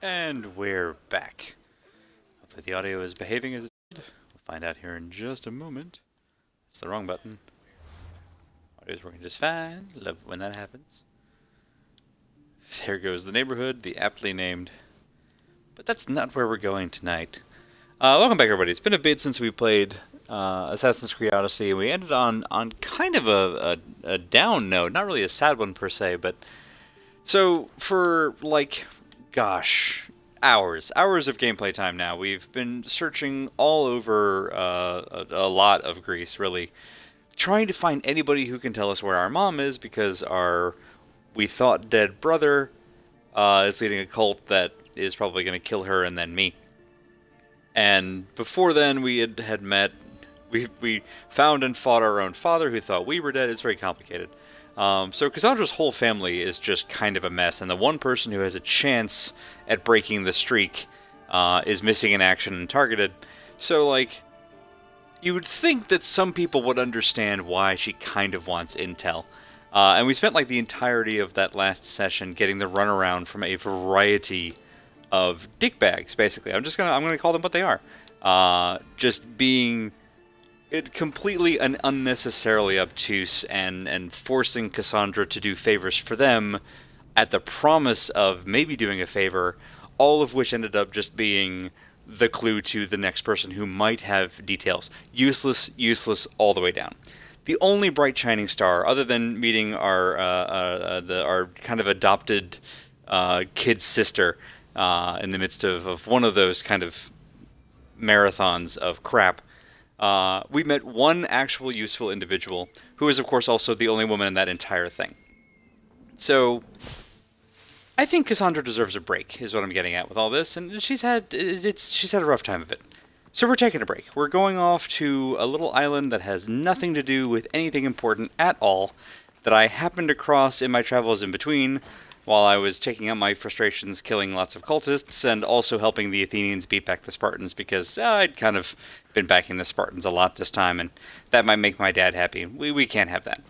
And we're back. Hopefully the audio is behaving as it should. We'll find out here in just a moment. It's the wrong button. Audio's working just fine. Love when that happens. There goes the neighborhood, the aptly named. But that's not where we're going tonight. Welcome back, everybody. It's been a bit since we played Assassin's Creed Odyssey, and we ended on kind of a down note. Not really a sad one per se, but... So, for, gosh, hours of gameplay time now. We've been searching all over a lot of Greece, really, trying to find anybody who can tell us where our mom is, because our we thought dead brother is leading a cult that is probably going to kill her and then me. And before then, we had met. We found and fought our own father, who thought we were dead. It's very complicated. So Cassandra's whole family is just kind of a mess, and the one person who has a chance at breaking the streak is missing in action and targeted. So, you would think that some people would understand why she kind of wants intel. And we spent, the entirety of that last session getting the runaround from a variety of dickbags, basically. I'm gonna call them what they are. Just being... completely and unnecessarily obtuse and forcing Cassandra to do favors for them at the promise of maybe doing a favor, all of which ended up just being the clue to the next person who might have details. Useless all the way down. The only bright shining star, other than meeting our kind of adopted kid's sister in the midst of one of those kind of marathons of crap, we met one actual useful individual, who is, of course, also the only woman in that entire thing. So, I think Cassandra deserves a break, is what I'm getting at with all this, and she's had a rough time of it. So we're taking a break. We're going off to a little island that has nothing to do with anything important at all, that I happened across in my travels in between, while I was taking out my frustrations killing lots of cultists, and also helping the Athenians beat back the Spartans, because I'd kind of been backing the Spartans a lot this time, and that might make my dad happy. We can't have that.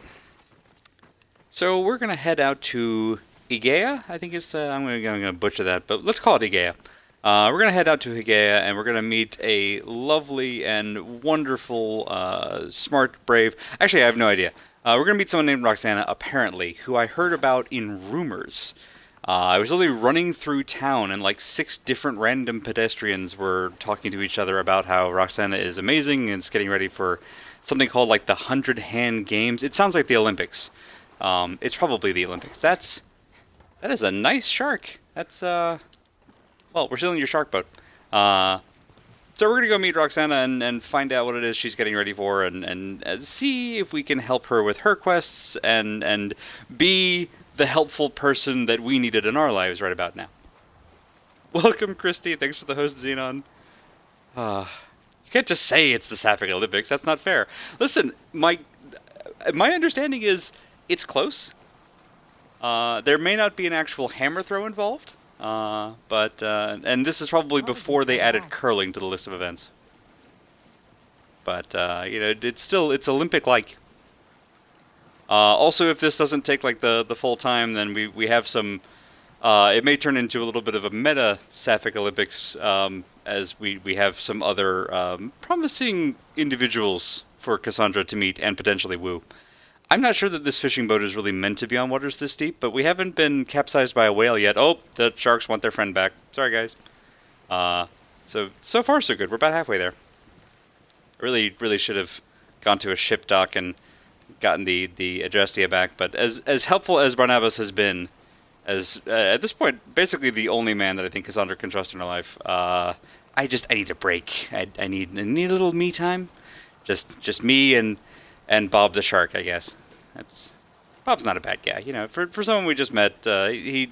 So we're going to head out to Aegea, I think it's, I'm going to butcher that, but let's call it Aegea. We're going to head out to Aegea, and we're going to meet a lovely and wonderful, smart, brave... Actually, I have no idea. We're going to meet someone named Roxana, apparently, who I heard about in rumors. I was literally running through town, and 6 different random pedestrians were talking to each other about how Roxana is amazing and is getting ready for something called, the 100-Hand Games. It sounds like the Olympics. It's probably the Olympics. That is a nice shark. That's, well, we're stealing your shark boat. So we're going to go meet Roxana and find out what it is she's getting ready for, and see if we can help her with her quests and be the helpful person that we needed in our lives right about now. Welcome, Christy. Thanks for the host, Xenon. You can't just say it's the Sapphic Olympics. That's not fair. Listen, my understanding is it's close. There may not be an actual hammer throw involved. And this is probably before they added curling to the list of events. But, it's Olympic-like. Also, if this doesn't take, the full time, then we have some, it may turn into a little bit of a meta Sapphic Olympics, as we have some other, promising individuals for Cassandra to meet and potentially woo. I'm not sure that this fishing boat is really meant to be on waters this deep, but we haven't been capsized by a whale yet. Oh, the sharks want their friend back. Sorry, guys. So far so good. We're about halfway there. Really should have gone to a ship dock and gotten the Adrestia back, but as helpful as Barnabas has been, as at this point, basically the only man that I think Cassandra can trust in her life, I need a break. I need a little me time. Just me and Bob the shark, I guess. Bob's not a bad guy, For someone we just met, he's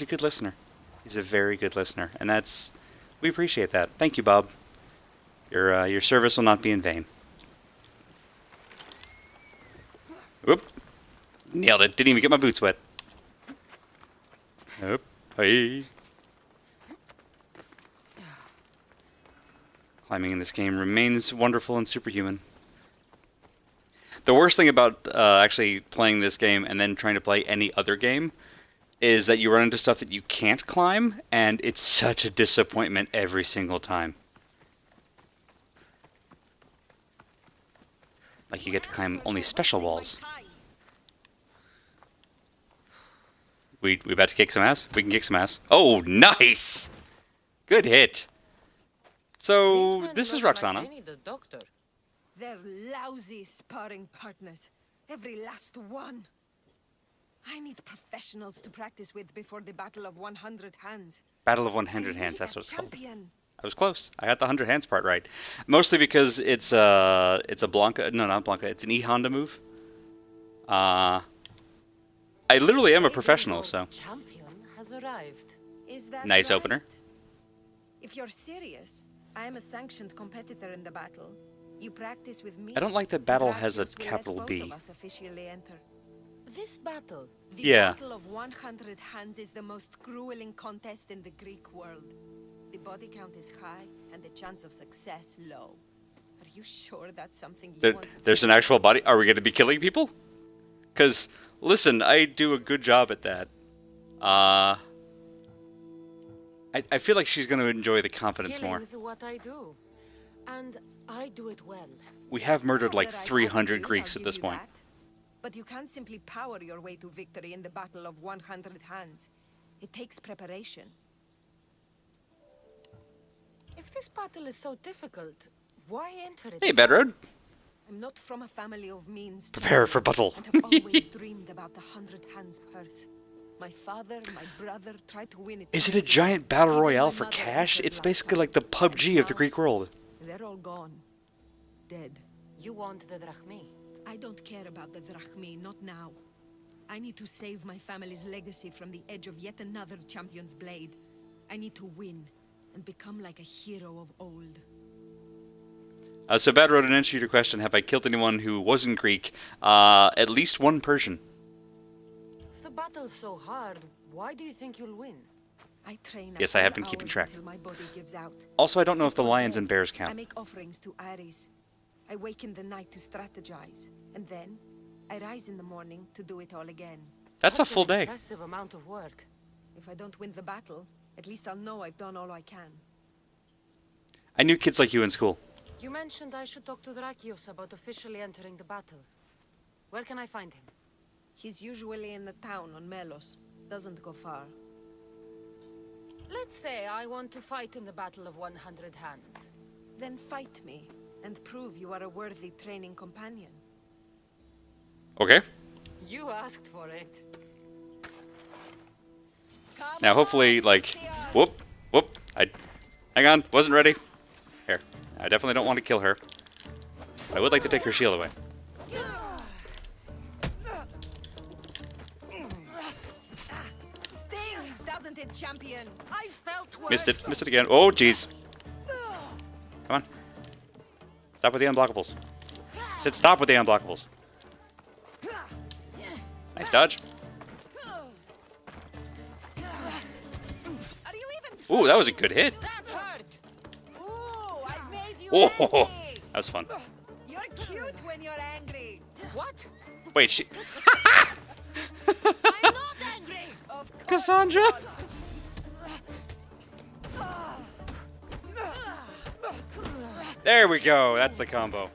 a good listener. He's a very good listener, and we appreciate that. Thank you, Bob. Your service will not be in vain. Whoop! Nailed it. Didn't even get my boots wet. Nope. Hey. Climbing in this game remains wonderful and superhuman. The worst thing about actually playing this game and then trying to play any other game is that you run into stuff that you can't climb, and it's such a disappointment every single time. Like you get to climb only special walls. We about to kick some ass? We can kick some ass. Oh, nice! Good hit. So, this is Roxana. They're lousy sparring partners. Every last one. I need professionals to practice with before the Battle of 100 Hands. Battle of 100 Hands, that's what it's called. I was close. I got the 100 Hands part right. Mostly because it's a Blanca. No, not Blanca. It's an E Honda move. I literally am a professional, so. Champion has arrived. Is that nice right? opener. If you're serious, I am a sanctioned competitor in the battle. You practice with me. I don't like that battle has a capital B. This battle, the Yeah. Battle of 100 Hands, is the most grueling contest in the Greek world. The body count is high and the chance of success low. Are you sure that's something you want to There's do? an actual body. Are we going to be killing people? Because, listen, I do a good job at that. I feel like she's going to enjoy the confidence more. Killing is what I do, and I do it well. We have murdered like That I 300 do, Greeks I'll at give this you point. that. But you can't simply power your way to victory in the Battle of 100 Hands. It takes preparation. If this battle is so difficult, why enter it? Hey, Bedroad. I'm not from a family of means. Prepare for battle. And have always dreamed about the 100 Hands purse. My father, my brother tried to win it. Is it a giant battle royale for cash? It's basically like the PUBG of the Greek world. They're all gone. Dead. You want the drachmi? I don't care about the drachmi, not now. I need to save my family's legacy from the edge of yet another champion's blade. I need to win and become like a hero of old. So Bedroad, in answer to your question, have I killed anyone who wasn't Greek? At least one Persian. If the battle's so hard, why do you think you'll win? I train. Yes, I have been keeping track. Until my body gives out. Also, I don't know if the Before lions bed, and bears I count. make offerings to Ares. I wake in the night to strategize, and then I rise in the morning to do it all again. That's a full an day. Impressive amount of work. If I don't win the battle, at least I'll know I've done all I can. I knew kids like you in school. You mentioned I should talk to Drakios about officially entering the battle. Where can I find him? He's usually in the town on Melos. Doesn't go far. Let's say I want to fight in the Battle of 100 Hands. Then fight me, and prove you are a worthy training companion. Okay. You asked for it. Now, hopefully, like, whoop. Hang on, wasn't ready. Here, I definitely don't want to kill her. But I would like to take her shield away. Stings, doesn't it, champion? I felt worse. Missed it again. Oh, jeez. Come on. Stop with the unblockables. I said stop with the unblockables. Nice dodge. Are you even? Ooh, that was a good hit. That hurt. Ooh, I've made you Whoa, angry. that was fun. You're cute when you're angry. What? Wait, she... I'm not angry. Of course Cassandra? not. There we go. That's the combo.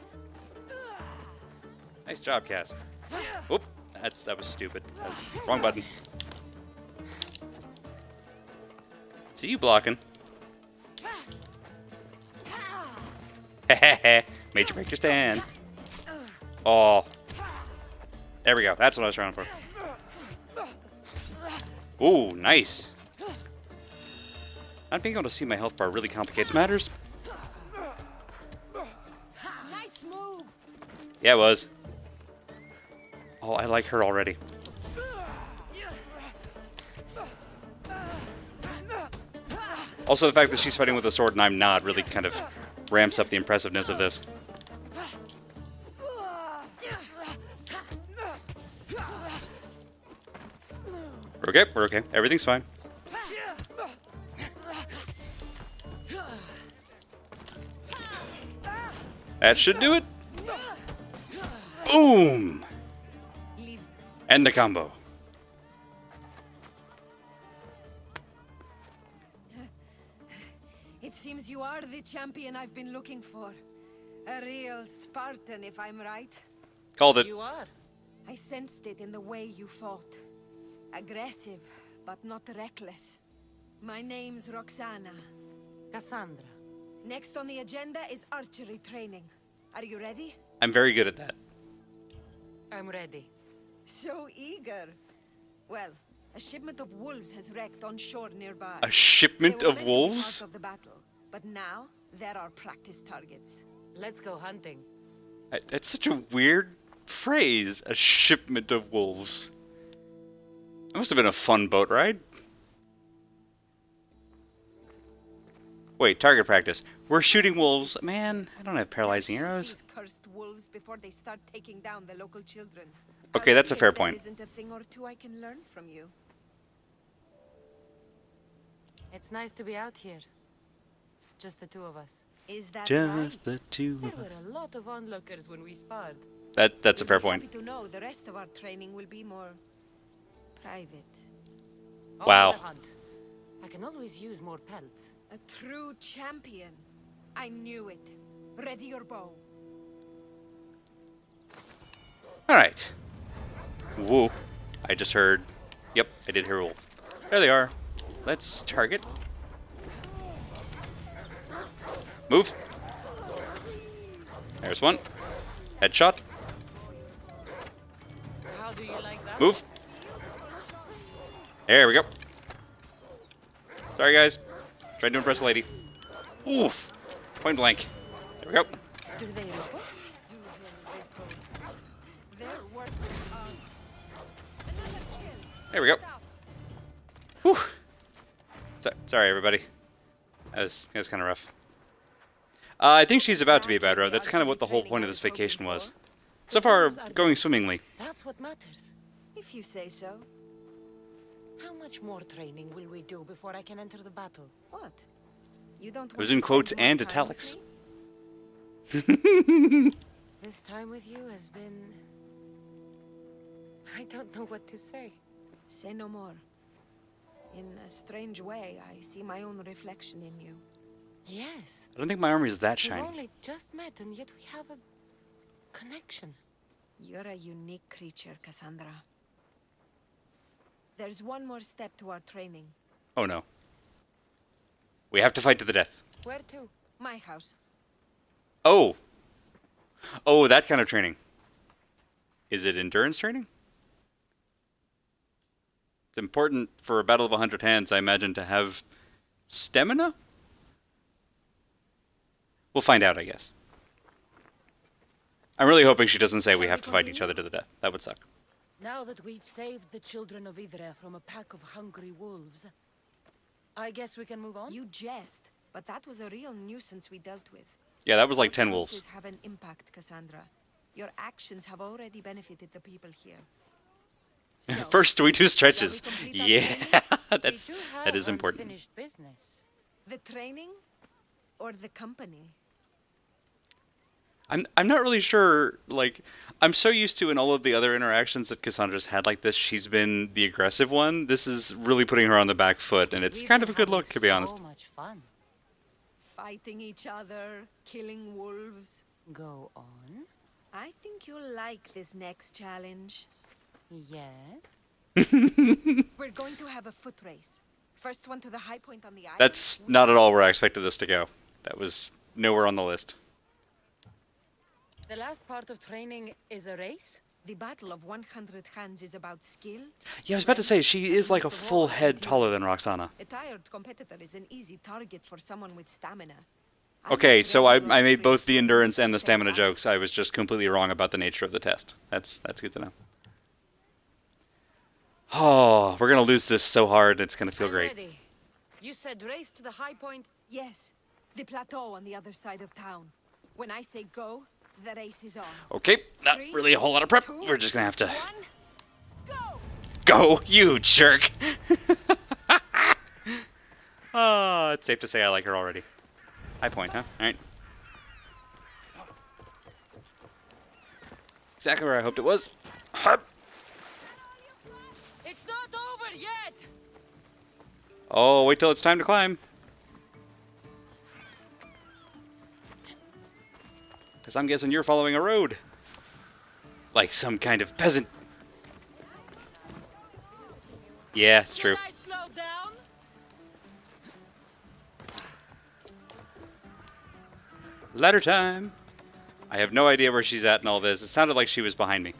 Nice job, Cass. Oop, that was stupid. That was wrong button. See you blocking. Hehehe. Made you break your stand. Oh. There we go. That's what I was trying for. Ooh, nice. Not being able to see my health bar really complicates matters. Nice move. Yeah, it was. Oh, I like her already. Also, the fact that she's fighting with a sword and I'm not really kind of ramps up the impressiveness of this. We're okay, we're okay. Everything's fine. That should do it. Boom! Leave. End the combo. seems you are the champion I've been looking for. A real Spartan, if I'm right. Called it. You are. I sensed it in the way you fought. Aggressive, but not reckless. My name's Roxana. Cassandra. Next on the agenda is archery training. Are you ready? I'm very good at that. I'm ready. So eager. Well, a shipment of wolves has wrecked on shore nearby. A shipment They were of meant to be wolves? part of the battle, but now there are practice targets. Let's go hunting. That's such a weird phrase. A shipment of wolves. That must have been a fun boat ride. Wait, target practice. We're shooting wolves. Man, I don't have paralyzing arrows. These cursed wolves before they start taking down the local children. Okay, I'll that's see a fair if there point. isn't a thing or two I can learn from you. It's nice to be out here. Just the two of us. Is that right? Just the two There of were us. a lot of onlookers when we sparred. That's a We'll fair be point. happy to know the rest of our training will be more private. On Wow. the hunt. I can always use more pelts. A true champion. I knew it. Ready your bow. Alright. Whoa. I just heard... Yep, I did hear a wolf. There they are. Let's target. Move. There's one. Headshot. How do you like that? Move. There we go. Sorry, guys. Tried to impress a lady. Ooh. Point blank. There we go. Do they ripple? Their works are another kill. There we go. Whew. Sorry, everybody. That was kind of rough. I think she's about to be bad road. That's kind of what the whole point of this vacation was. So far, going swimmingly. That's what matters. If you say so. How much more training will we do before I can enter the battle? What? You don't It was want in to quotes spend more and time with italics. me? This time with you has been... I don't know what to say. Say no more. In a strange way, I see my own reflection in you. Yes. I don't think my armor is that We've shiny. only just met and yet we have a connection. You're a unique creature, Cassandra. There's one more step to our training. Oh no. We have to fight to the death. Where to? My house. Oh. Oh, that kind of training. Is it endurance training? It's important for a battle of 100 hands, I imagine, to have stamina? We'll find out, I guess. I'm really hoping she doesn't say we have to fight each other to the death. That would suck. Now that we've saved the children of Idre from a pack of hungry wolves, I guess we can move on? You jest, but that was a real nuisance we dealt with. Yeah, that was like Our 10 choices wolves. have an impact, Cassandra. Your actions have already benefited the people here. So, First, we do stretches. shall we complete our Yeah, We that's do that have is important. unfinished business. the training or the company? I'm not really sure. Like, I'm so used to in all of the other interactions that Cassandra's had like this, she's been the aggressive one. This is really putting her on the back foot, and it's We've kind of a been good having look, to be honest. So much fun. Fighting each other, killing wolves. Go on. I think you'll like this next challenge. Yeah. We're going to have a foot race. First one to the high point on the island. That's not at all where I expected this to go. That was nowhere on the list. The last part of training is a race? The battle of 100 hands is about skill. Yeah, I was about to say, she is like a Most of full all, head taller than endurance. Roxana. A tired competitor is an easy target for someone with stamina. I'm Okay, not so I regular made both the free endurance swimmers and the with stamina setbacks. jokes. I was just completely wrong about the nature of the test. That's good to know. Oh, we're gonna lose this so hard. It's gonna feel I'm great. ready. You said race to the high point? Yes, the plateau on the other side of town. When I say go, the race is on. Okay, not 3, really a whole lot of prep. 2, We're just gonna have to 1, go! go. You jerk. Oh, it's safe to say I like her already. High point, huh? All right. Exactly where I hoped it was. Hup. It's not over yet! Oh, wait till it's time to climb. Because I'm guessing you're following a road. Like some kind of peasant. Yeah, it's true. I slow down? Ladder time. I have no idea where she's at in all this. It sounded like she was behind me.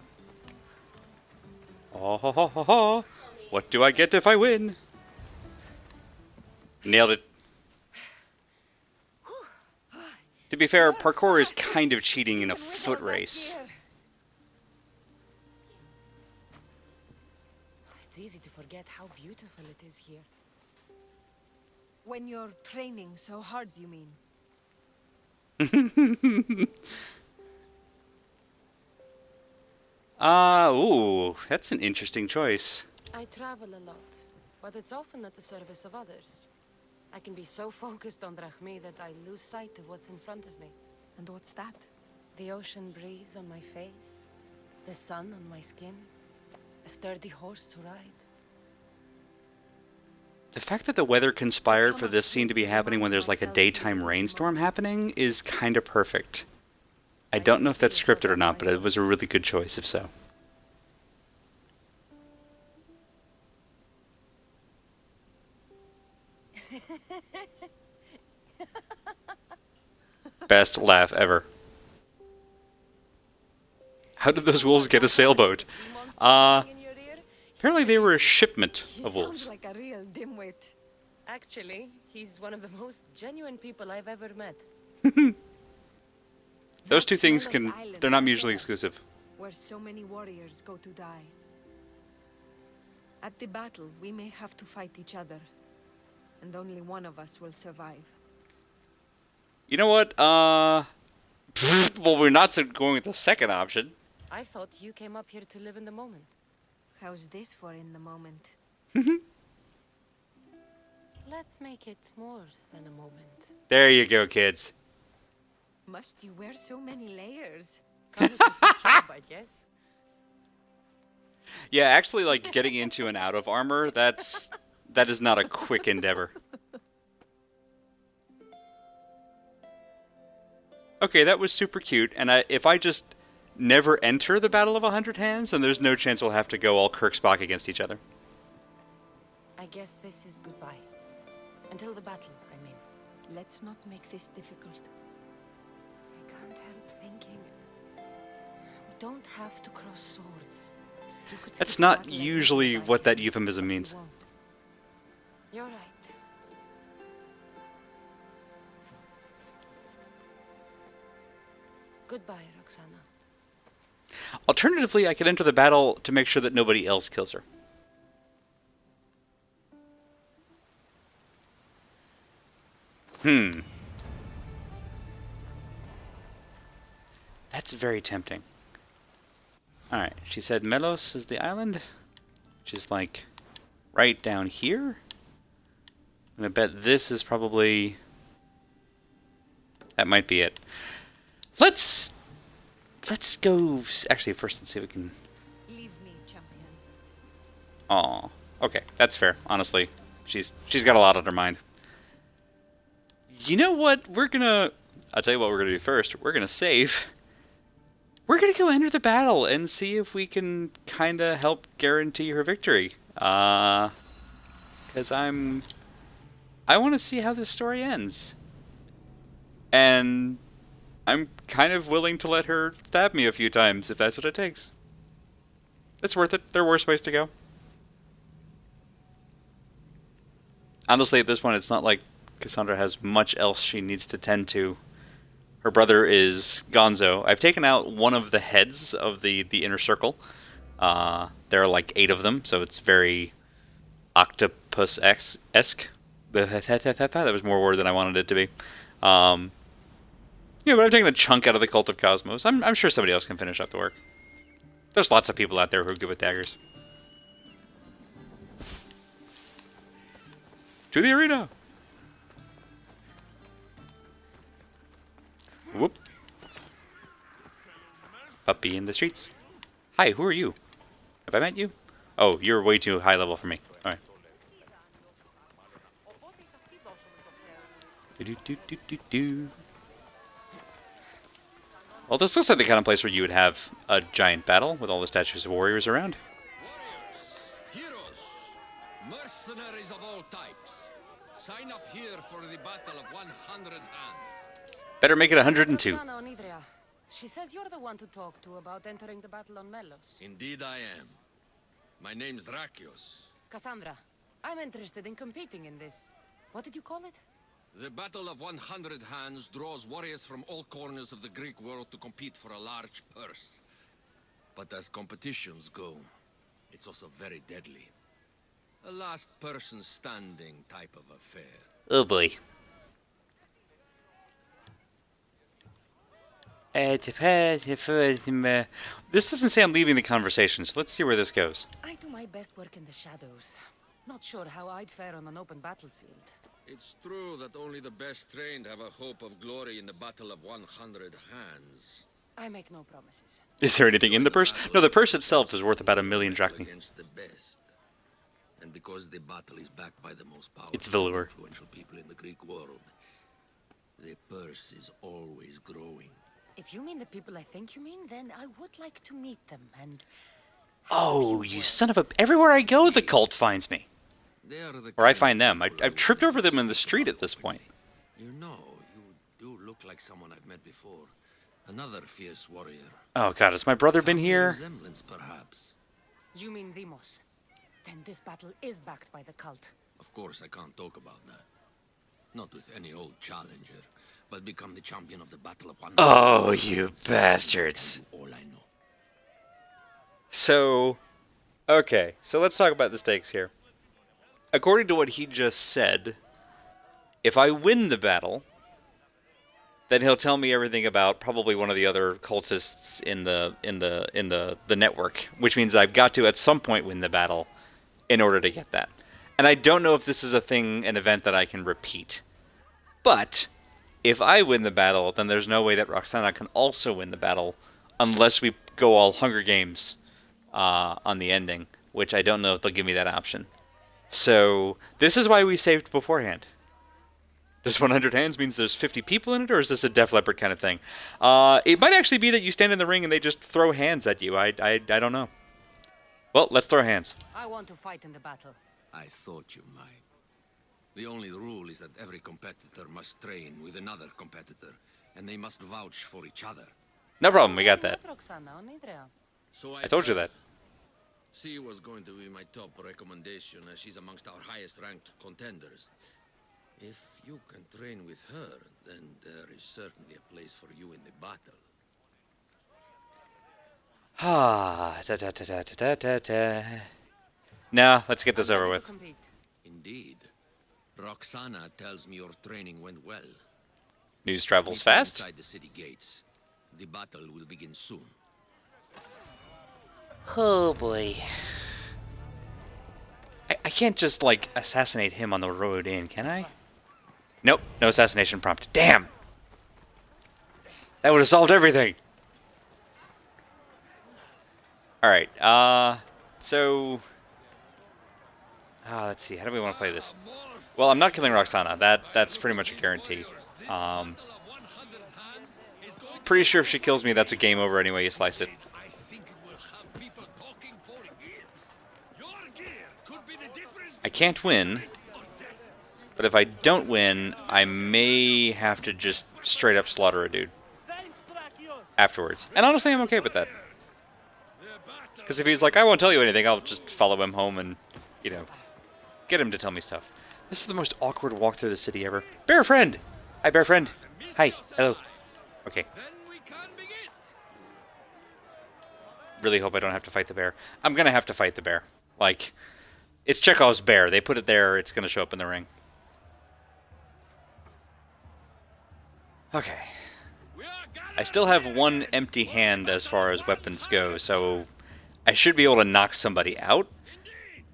Oh, ho, ho, ho, ho. What do I get if I win? Nailed it. To be fair, parkour is kind of cheating in a foot race. It's easy to forget how beautiful it is here. When you're training so hard, you mean? Ooh, that's an interesting choice. I travel a lot, but it's often at the service of others. I can be so focused on Drachmi that I lose sight of what's in front of me. And what's that? The ocean breeze on my face, the sun on my skin, a sturdy horse to ride. The fact that the weather conspired for this scene to be happening when there's like a daytime rainstorm happening is kind of perfect. I don't know if that's scripted or not, but it was a really good choice if so. Best laugh ever. How did those wolves get a sailboat? Apparently they were a shipment of wolves. Sounds like a real dimwit. Actually, he's one of the most genuine people I've ever met. Those two things That's can, Melos Island they're not right mutually there, exclusive. where so many warriors go to die. At the battle, we may have to fight each other, and only one of us will survive. You know what, well, we're not going with the second option. I thought you came up here to live in the moment. How's this for in the moment? Let's make it more than a moment. There you go, kids. Must you wear so many layers? Comes with the job, I guess. Yeah, actually, like, getting into and out of armor, that is not a quick endeavor. Okay, that was super cute, and if I just never enter the Battle of 100 Hands, then there's no chance we'll have to go all Kirk Spock against each other. I guess this is goodbye. Until the battle, I mean. Let's not make this difficult. I can't help thinking. We don't have to cross swords. You could That's skip not battle as easy usually as I what can, that euphemism but you means. won't. You're right. Goodbye, Roxana. Alternatively, I could enter the battle to make sure that nobody else kills her. That's very tempting. Alright, she said Melos is the island, which is like right down here. I'm gonna bet this is probably... that might be it. Let's go... actually, first let's see if we can... Leave me, champion. Aw. Okay, that's fair, honestly. She's got a lot on her mind. You know what? I'll tell you what we're gonna do first. We're gonna save. We're gonna go enter the battle and see if we can kinda help guarantee her victory. Because I want to see how this story ends. And I'm kind of willing to let her stab me a few times if that's what it takes. It's worth it. There are worse ways to go. Honestly, at this point, it's not like Cassandra has much else she needs to tend to. Her brother is Gonzo. I've taken out one of the heads of the inner circle. There are like 8 of them, so it's very octopus-esque. That was more word than I wanted it to be. Yeah, but I'm taking the chunk out of the Cult of Cosmos. I'm sure somebody else can finish up the work. There's lots of people out there who are good with daggers. To the arena! Whoop. Puppy in the streets. Hi, who are you? Have I met you? Oh, you're way too high level for me. Alright. Do do do do do. Well, this looks like the kind of place where you would have a giant battle with all the statues of warriors around. Warriors, heroes, mercenaries of all types. Sign up here for the battle of 100 hands. Better make it 102. Roxana Onidria. She says you're the one to talk to about entering the battle on Melos. Indeed I am. My name's Drakios. Cassandra, I'm interested in competing in this. What did you call it? The Battle of 100 Hands draws warriors from all corners of the Greek world to compete for a large purse. But as competitions go, it's also very deadly. A last person standing type of affair. Oh boy. This doesn't say I'm leaving the conversation, so let's see where this goes. I do my best work in the shadows. Not sure how I'd fare on an open battlefield. It's true that only the best trained have a hope of glory in the Battle of 100 Hands. I make no promises. Is there anything in the purse? No, the purse itself is worth about 1,000,000 drachmae. Against the best. And because the battle is backed by the most powerful It's velour. influential people in the Greek world, the purse is always growing. If you mean the people I think you mean, then I would like to meet them and... Oh, you son of a... Everywhere I go, the cult finds me. They are the Or I kind find of them. people I've who tripped make over them in the us street at this point. You know, you do look like someone I've met before. Another fierce warrior. Oh god, has my brother been Family here? resemblance, perhaps. You mean Demos? Then this battle is backed by the cult. Of course, I can't talk about that. Not with any old challenger, but become the champion of the Battle of 100. Oh, you bastards. All I know. So, okay, so let's talk about the stakes here. According to what he just said, if I win the battle, then he'll tell me everything about probably one of the other cultists in the network, which means I've got to at some point win the battle in order to get that. And I don't know if this is a thing, an event that I can repeat. But if I win the battle, then there's no way that Roxana can also win the battle unless we go all Hunger Games on the ending, which I don't know if they'll give me that option. So this is why we saved beforehand. Does 100 hands means there's 50 people in it, or is this a Def Leppard kind of thing? It might actually be that you stand in the ring and they just throw hands at you. I don't know. Well, let's throw hands. I want to fight in the battle. I thought you might. The only rule is that every competitor must train with another competitor, and they must vouch for each other. No problem, we got that. Roxana Onidria. So I told you that. She was going to be my top recommendation, as she's amongst our highest ranked contenders. If you can train with her, then there is certainly a place for you in the battle. Ah, da da da da da da da. Nah, let's get this over with. Compete. Indeed. Roxana tells me your training went well. News travels Meet me fast. inside the city gates. The battle will begin soon. Oh boy. I can't just, like, assassinate him on the road in, can I? Nope, no assassination prompt. Damn! That would have solved everything! Alright, so... let's see, how do we want to play this? Well, I'm not killing Roxana. That's pretty much a guarantee. Pretty sure if she kills me, that's a game over anyway you slice it. I think it will have people talking for years. Your gear could be the difference I can't win, or death. but if I don't win, I may have to just straight up slaughter a dude afterwards. And honestly, I'm okay with that. Because if he's like, I won't tell you anything, I'll just follow him home and, you know, get him to tell me stuff. This is the most awkward walk through the city ever. Bear friend! Hi, bear friend. Hi. Hello. Okay. Then we can begin. Really hope I don't have to fight the bear. I'm gonna have to fight the bear. Like, it's Chekhov's bear. They put it there, it's gonna show up in the ring. Okay. I still have one empty hand as far as weapons go, so I should be able to knock somebody out,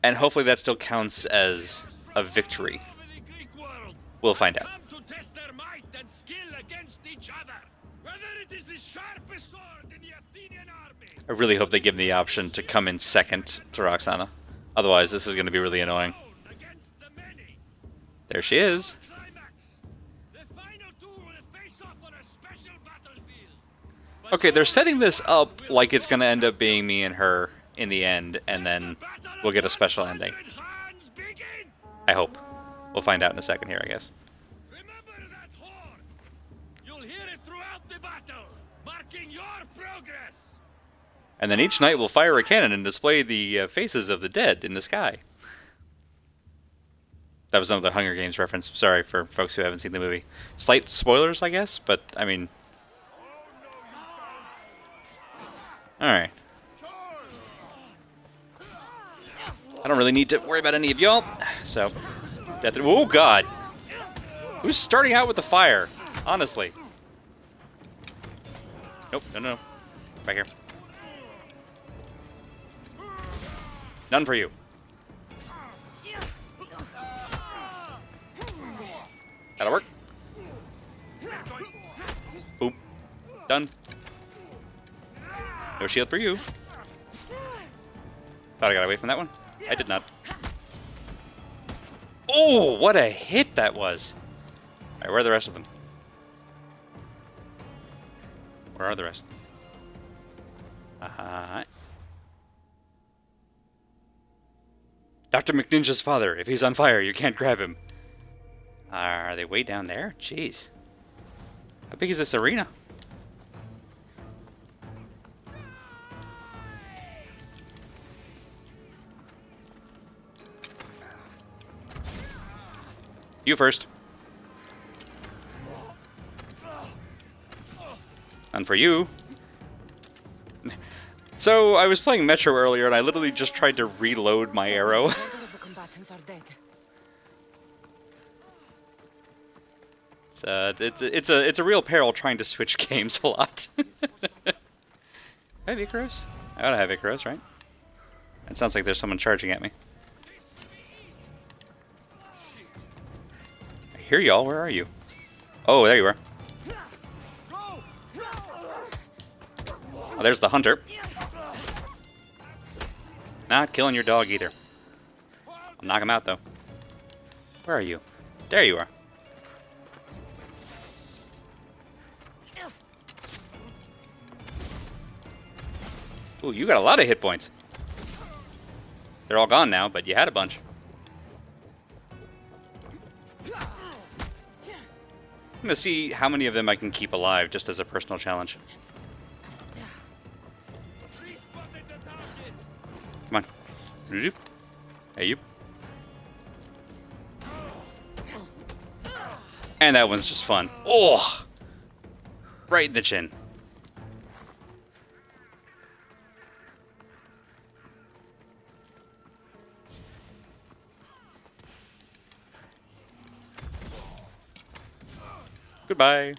and hopefully that still counts as a victory. We'll find out. Come to test their might and skill against each other. Whether it is the sharpest sword in the Athenian army. I really hope they give me the option to come in second to Roxana. Otherwise, this is going to be really annoying. Against the many. There she is. Climax. The final two will face off on a special battlefield. Okay, they're setting this up like it's gonna end up being me and her in the end, and then we'll get a special ending. I hope. We'll find out in a second here, I guess. Remember that horn! You'll hear it throughout the battle, marking your progress! And then each knight will fire a cannon and display the faces of the dead in the sky. That was another Hunger Games reference. Sorry for folks who haven't seen the movie. Slight spoilers, I guess, but, I mean... Alright. I don't really need to worry about any of y'all, so... Oh, God! Who's starting out with the fire? Honestly. Nope, no. Back here. None for you. That'll work. Boop. Done. No shield for you. Thought I got away from that one. I did not. Oh, what a hit that was. Alright, where are the rest of them? Where are the rest? Dr. McNinja's father. If he's on fire, you can't grab him. Are they way down there? Jeez. How big is this arena? You first. And for you. So, I was playing Metro earlier, and I literally just tried to reload my arrow. The combatants are dead. It's a real peril trying to switch games a lot. I have Icarus? I ought to have Icarus, right? It sounds like there's someone charging at me. I hear y'all. Where are you? Oh, there you are. Oh, there's the hunter. Not killing your dog either. I'll knock him out, though. Where are you? There you are. Ooh, you got a lot of hit points. They're all gone now, but you had a bunch. I'm gonna see how many of them I can keep alive, just as a personal challenge. Come on. Hey, you. And that one's just fun. Oh! Right in the chin. Goodbye.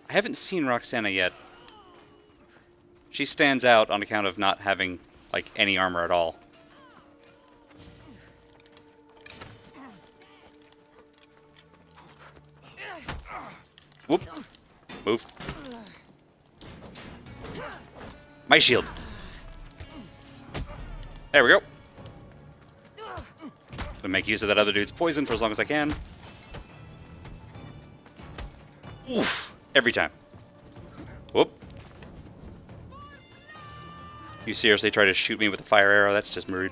I haven't seen Roxana yet. She stands out on account of not having, like, any armor at all. Whoop. Move. My shield. There we go. Gonna make use of that other dude's poison for as long as I can. Oof. Every time. Whoop. You seriously try to shoot me with a fire arrow? That's just rude.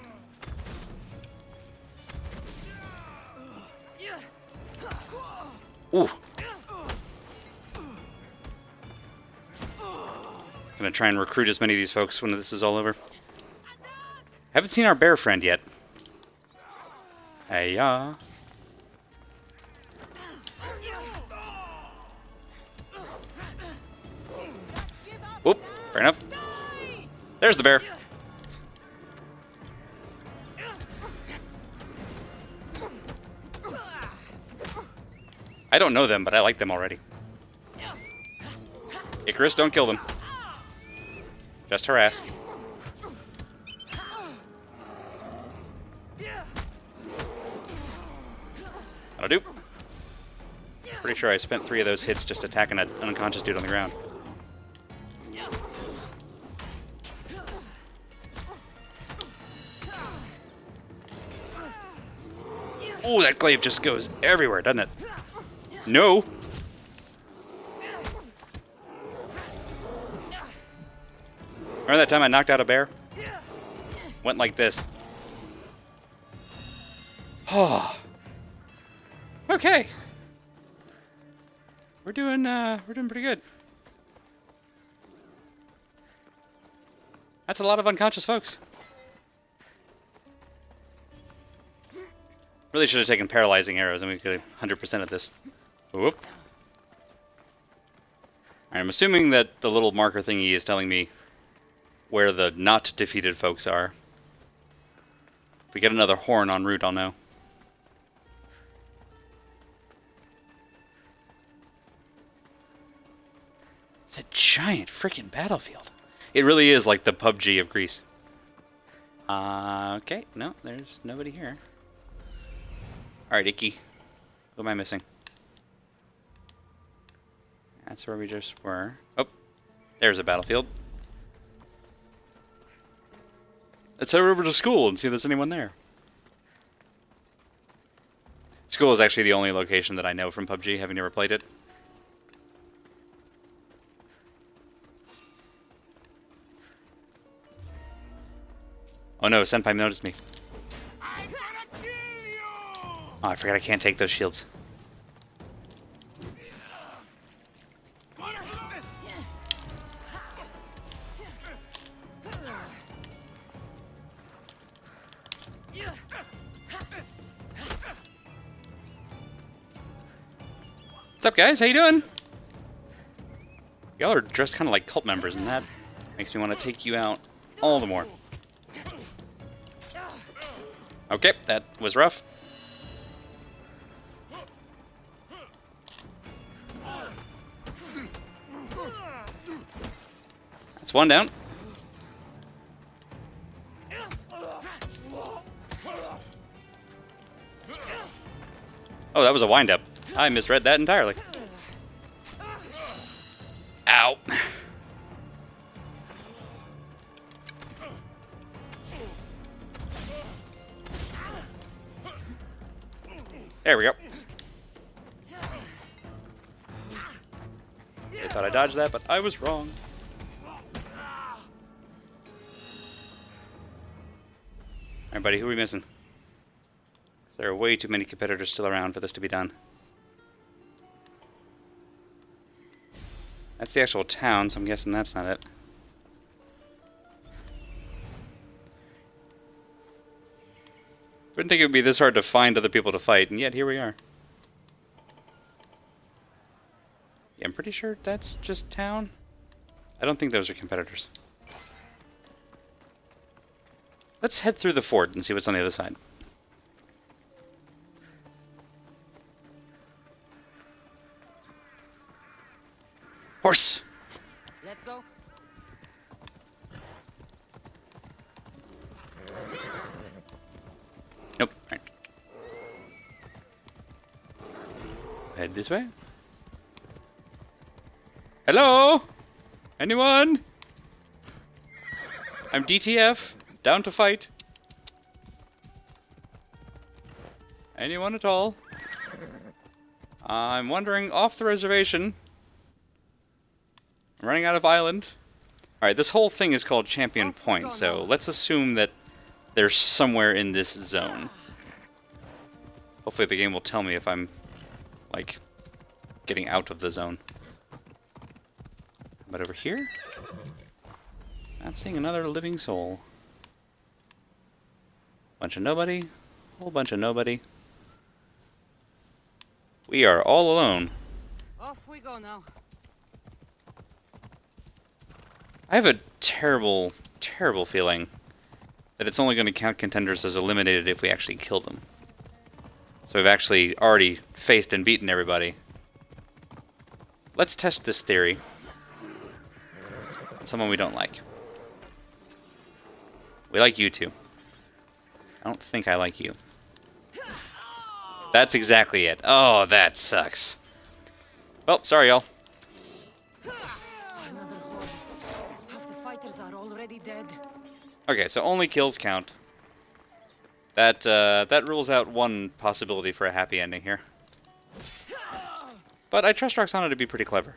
Ooh. Gonna try and recruit as many of these folks when this is all over. Haven't seen our bear friend yet. Hey-ya. Whoop. Fair enough. There's the bear. I don't know them, but I like them already. Icarus, don't kill them. Just harass. That'll do. Pretty sure I spent 3 of those hits just attacking an unconscious dude on the ground. Ooh, that glaive just goes everywhere, doesn't it? No! Remember that time I knocked out a bear? Went like this. Oh. Okay. We're doing pretty good. That's a lot of unconscious folks. Really should have taken paralyzing arrows and we could have 100% of this. Whoop. I'm assuming that the little marker thingy is telling me where the not defeated folks are. If we get another horn en route, I'll know. It's a giant freaking battlefield. It really is like the PUBG of Greece. Okay, no, there's nobody here. Alright, Icky. Who am I missing? That's where we just were. Oh, there's a battlefield. Let's head over to school and see if there's anyone there. School is actually the only location that I know from PUBG, having never played it. Oh no, Senpai noticed me. I gotta kill you! Oh, I forgot I can't take those shields. What's up, guys? How you doing? Y'all are dressed kind of like cult members, and that makes me want to take you out all the more. Okay, that was rough. That's one down. Oh, that was a wind-up. I misread that entirely. Ow. There we go. I thought I dodged that, but I was wrong. Alright, buddy, who are we missing? There are way too many competitors still around for this to be done. That's the actual town, so I'm guessing that's not it. Wouldn't think it would be this hard to find other people to fight, and yet here we are. Yeah, I'm pretty sure that's just town. I don't think those are competitors. Let's head through the fort and see what's on the other side. Horse! Let's go. Nope. Right. Head this way. Hello? Anyone? I'm DTF. Down to fight. Anyone at all? I'm wandering off the reservation. I'm running out of island. Alright, this whole thing is called Champion Point, so let's assume that they're somewhere in this zone. Hopefully the game will tell me if I'm, like, getting out of the zone. But over here? Not seeing another living soul. Bunch of nobody. Whole bunch of nobody. We are all alone. Off we go now. I have a terrible, terrible feeling that it's only going to count contenders as eliminated if we actually kill them. So we've actually already faced and beaten everybody. Let's test this theory on someone we don't like. We like you two. I don't think I like you. That's exactly it. Oh, that sucks. Well, sorry, y'all. Another horde. Half the fighters are already dead. Okay, so only kills count. That rules out one possibility for a happy ending here. But I trust Roxana to be pretty clever.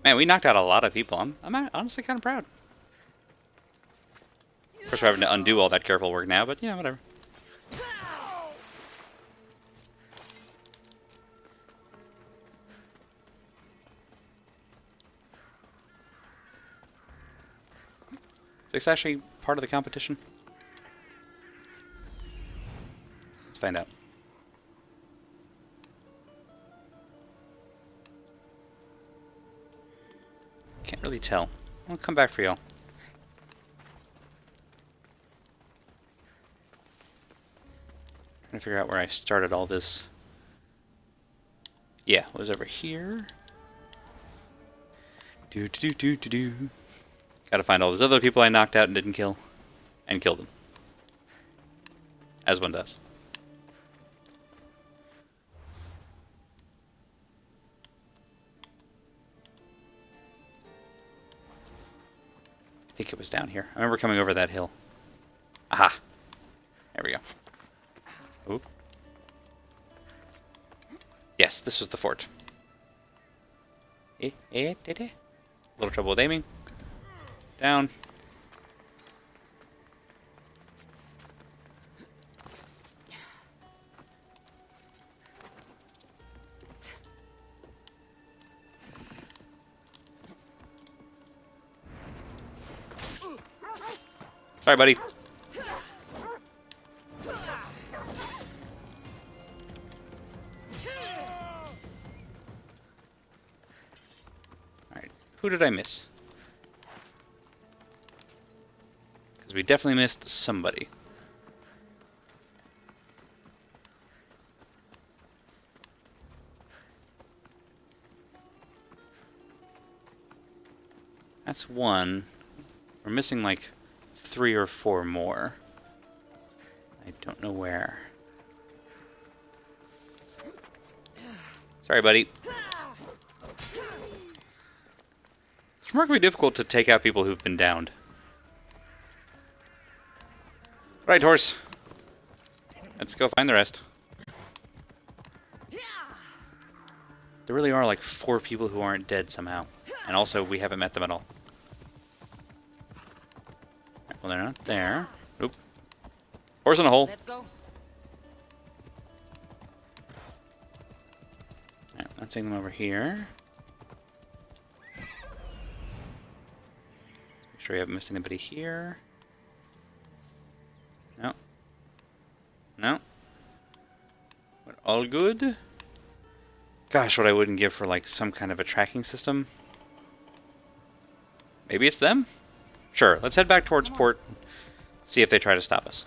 Man, we knocked out a lot of people. I'm honestly kind of proud. Of course, we're having to undo all that careful work now, but, you know, whatever. Is this actually part of the competition? Let's find out. Can't really tell. I'll come back for y'all. Trying to figure out where I started all this. Yeah, it was over here. Do. Gotta find all those other people I knocked out and didn't kill. And kill them. As one does. I think it was down here. I remember coming over that hill. Aha! There we go. Oop. Yes, this was the fort. Little trouble with aiming. Down. Sorry, buddy. Alright, who did I miss? Because we definitely missed somebody. That's one. We're missing like 3 or 4 more. I don't know where. Sorry, buddy. It's remarkably difficult to take out people who've been downed. Right, horse. Let's go find the rest. There really are like 4 people who aren't dead somehow. And also, we haven't met them at all. Well, they're not there. Oop. Horse in a hole. Let's go. Alright, let's take them over here. Let's make sure we haven't missed anybody here. No. No. We're all good. Gosh, what I wouldn't give for like some kind of a tracking system. Maybe it's them? Sure, let's head back towards port, see if they try to stop us.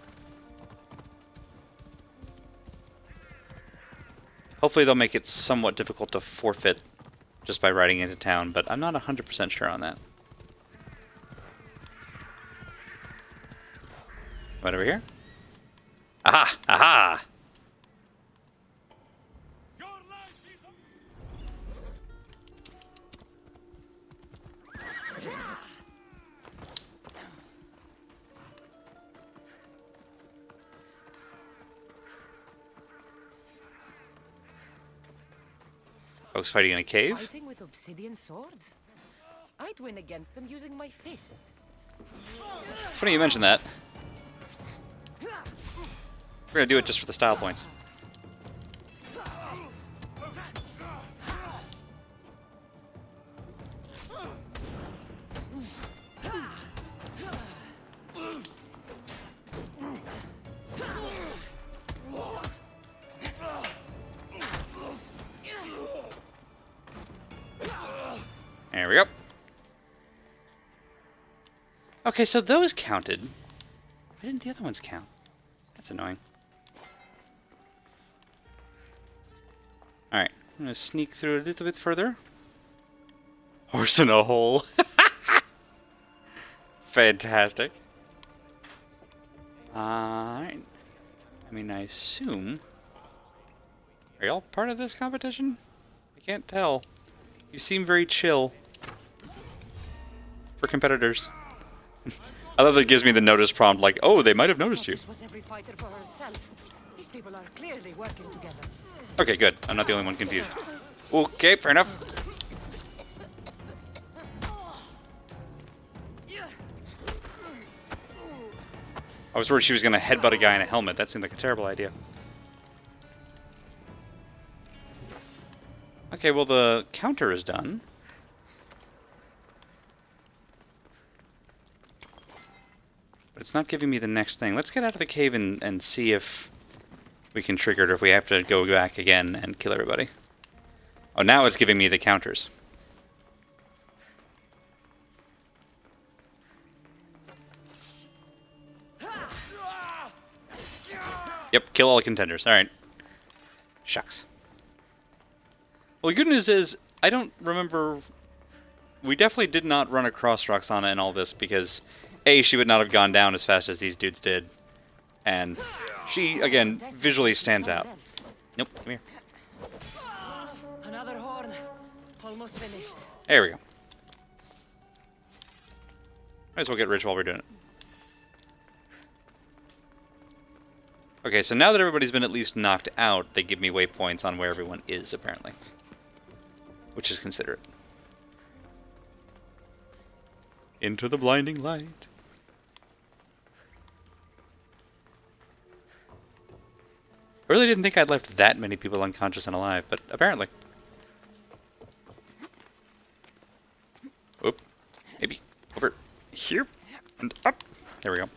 Hopefully they'll make it somewhat difficult to forfeit just by riding into town, but I'm not 100% sure on that. Right over here? Aha! Aha! Folks fighting in a cave. Fighting with obsidian swords? I'd win against them using my fists. It's funny you mentioned that. We're gonna do it just for the style points. There we go. Okay, so those counted. Why didn't the other ones count? That's annoying. Alright, I'm gonna sneak through a little bit further. Horse in a hole. Fantastic. Alright. I mean, I assume... Are y'all part of this competition? I can't tell. You seem very chill. For competitors. I love that it gives me the notice prompt like, oh, they might have noticed you. This was every fighter for herself. These people are clearly working together. Okay, good. I'm not the only one confused. Okay, fair enough. I was worried she was going to headbutt a guy in a helmet. That seemed like a terrible idea. Okay, well the counter is done. But it's not giving me the next thing. Let's get out of the cave and see if we can trigger it, or if we have to go back again and kill everybody. Oh, now it's giving me the counters. Yep, kill all contenders. Alright. Shucks. Well, the good news is, I don't remember... We definitely did not run across Roxana in all this, because A, she would not have gone down as fast as these dudes did. And she, again, visually stands out. Nope, come here. Another horn. Almost finished. There we go. Might as well get rich while we're doing it. Okay, so now that everybody's been at least knocked out, they give me waypoints on where everyone is, apparently. Which is considerate. Into the blinding light. I really didn't think I'd left that many people unconscious and alive, but apparently. Oop. Maybe over here and up. There we go.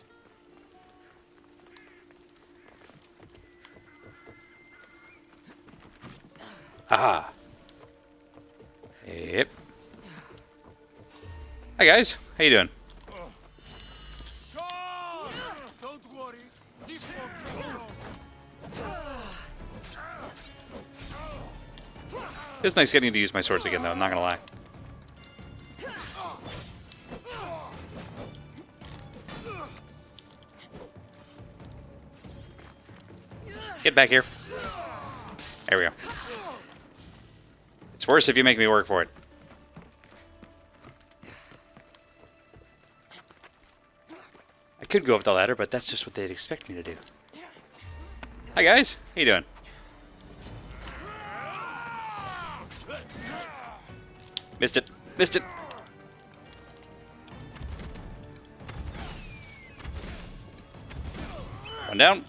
Aha. Yep. Hi guys, how you doing? Don't worry, this won't take long. It's nice getting to use my swords again, though, I'm not gonna lie. Get back here. There we go. It's worse if you make me work for it. I could go up the ladder, but that's just what they'd expect me to do. Hi guys, how you doing? Missed it. Missed it. One down.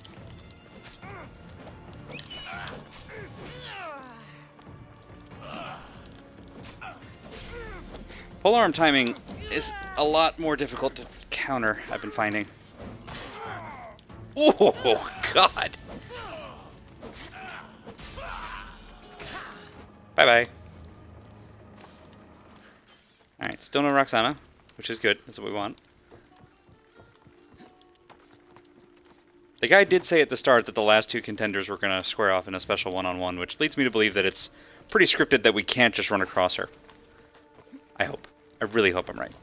Polearm timing is a lot more difficult to counter, I've been finding. Oh, God! Bye-bye. Alright, still no Roxana, which is good. That's what we want. The guy did say at the start that the last two contenders were going to square off in a special one-on-one, which leads me to believe that it's pretty scripted that we can't just run across her. I hope. I really hope I'm right.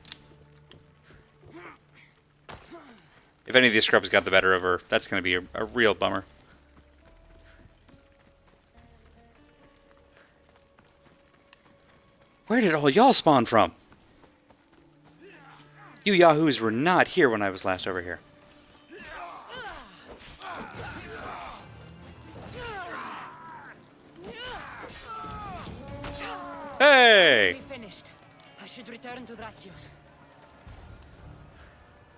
If any of these scrubs got the better of her, that's going to be a real bummer. Where did all y'all spawn from? You yahoos were not here when I was last over here. Hey! Finished. I should return to Drakios.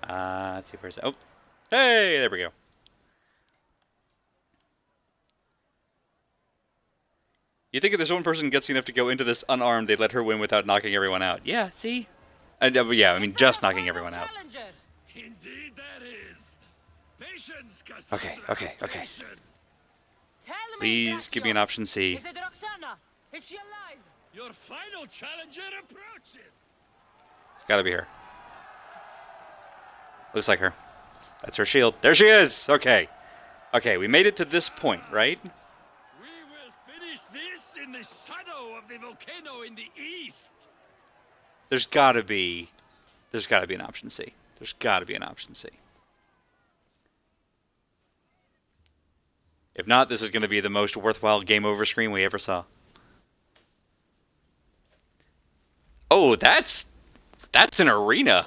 Let's see where's that. Oh, hey, there we go. You think if there's one person gutsy enough to go into this unarmed, they'd let her win without knocking everyone out? Yeah, see? Yeah, I mean, just knocking everyone out. Indeed that is. Patience, Okay. patience. Please give me an option C. Is it Roxana? Is she alive? Your final challenger approaches. It's gotta be her. Looks like her. That's her shield. There she is! Okay. Okay, we made it to this point, right? We will finish this in the shadow of the volcano in the east. There's gotta be an option C. There's gotta be an option C. If not, this is gonna be the most worthwhile game over screen we ever saw. Oh, that's an arena.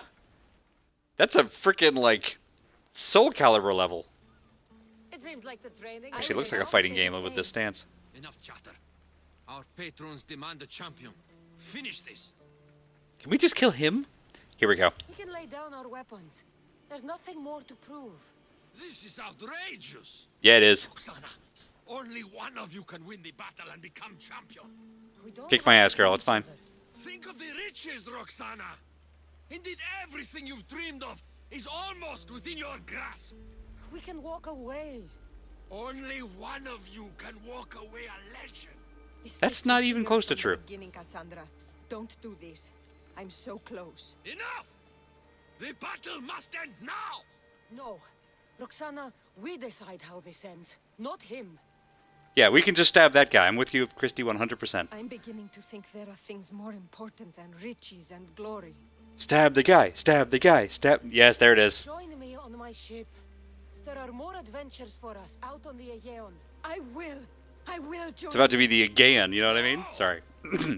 That's a freaking, like, Soul Calibur level. It seems like the training. Actually, it looks like a fighting game with this stance. Enough chatter. Our patrons demand a champion. Finish this. Can we just kill him? Here we go. We can lay down our weapons. There's nothing more to prove. This is outrageous! Yeah, it is. Roxana, only one of you can win the battle and become champion. We don't Kick my have ass, to girl. kill It's each fine. other. Think of the riches, Roxana! Indeed, everything you've dreamed of is almost within your grasp. We can walk away. Only one of you can walk away a legend. This That's is not the even fear close to from the true. beginning, Cassandra. Don't do this. I'm so close. Enough! The battle must end now! No. Roxana, we decide how this ends, not him. Yeah, we can just stab that guy. I'm with you, Christy, 100%. I'm beginning to think there are things more important than riches and glory. Stab the guy. Stab the guy. Stab. Yes, there it is. Join me on my ship. There are more adventures for us out on the Aegean. I will join. It's about to be the Aegean, you know what I mean? Sorry.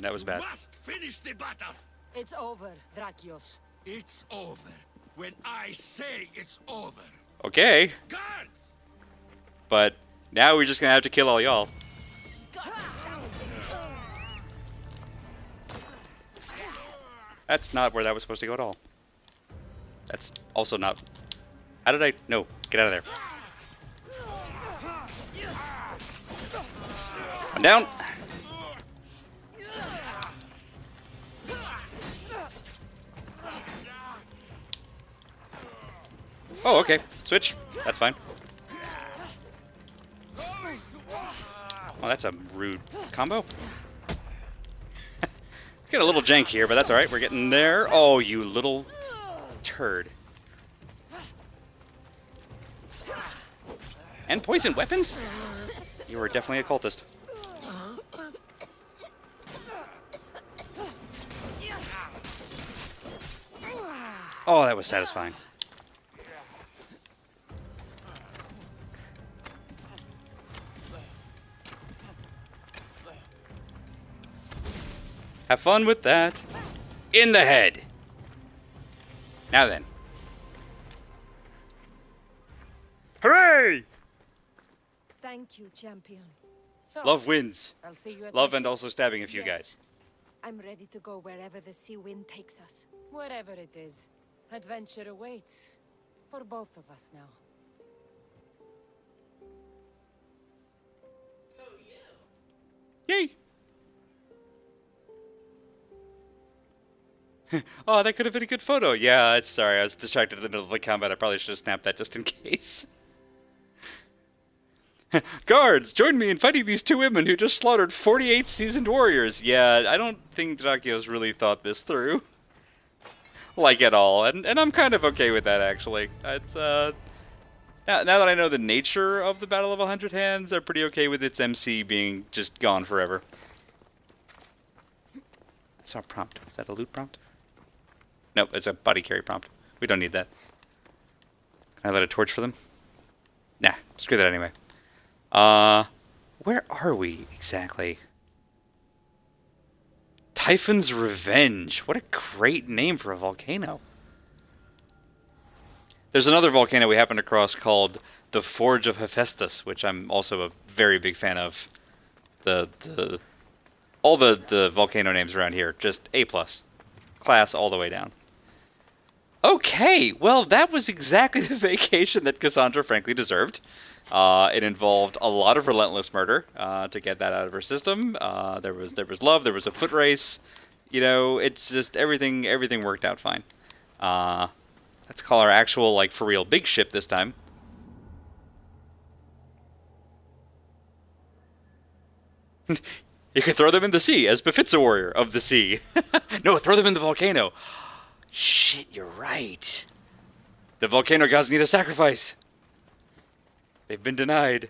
That was bad. Must finish the battle! It's over, Drakios. It's over when I say it's over. Okay, Guards! but now we're just gonna have to kill all y'all. That's not where that was supposed to go at all. That's also not... How did I... No, get out of there. I'm down. Oh, okay. Switch. That's fine. Oh, that's a rude combo. Let's get a little jank here, but that's alright. We're getting there. Oh, you little turd. And poison weapons? You were definitely a cultist. Oh, that was satisfying. Have fun with that. In the head. Now then. Hooray! Thank you, champion. So, Love wins. I'll see you at Love my and ship. also stabbing a few Yes. guys. I'm ready to go wherever the sea wind takes us. Wherever it is, adventure awaits. For both of us now. Yay! Oh, that could have been a good photo. Yeah, sorry, I was distracted in the middle of the combat. I probably should have snapped that just in case. Guards, join me in fighting these two women who just slaughtered 48 seasoned warriors. Yeah, I don't think Drakios really thought this through. Like, at all. And I'm kind of okay with that, actually. It's, now that I know the nature of the Battle of 100 Hands, I'm pretty okay with its MC being just gone forever. I saw a prompt. Is that a loot prompt? Nope, it's a body carry prompt. We don't need that. Can I light a torch for them? Nah, screw that anyway. Where are we exactly? Typhon's Revenge. What a great name for a volcano. There's another volcano we happened across called the Forge of Hephaestus, which I'm also a very big fan of. All the volcano names around here, just A+. Class all the way down. Okay, well, that was exactly the vacation that Cassandra frankly deserved. It involved a lot of relentless murder to get that out of her system. There was love, there was a foot race. You know, it's just everything worked out fine. Let's call our actual, like, for real big ship this time. You could throw them in the sea, as befits a warrior of the sea. No, throw them in the volcano. Shit, you're right. The volcano gods need a sacrifice. They've been denied.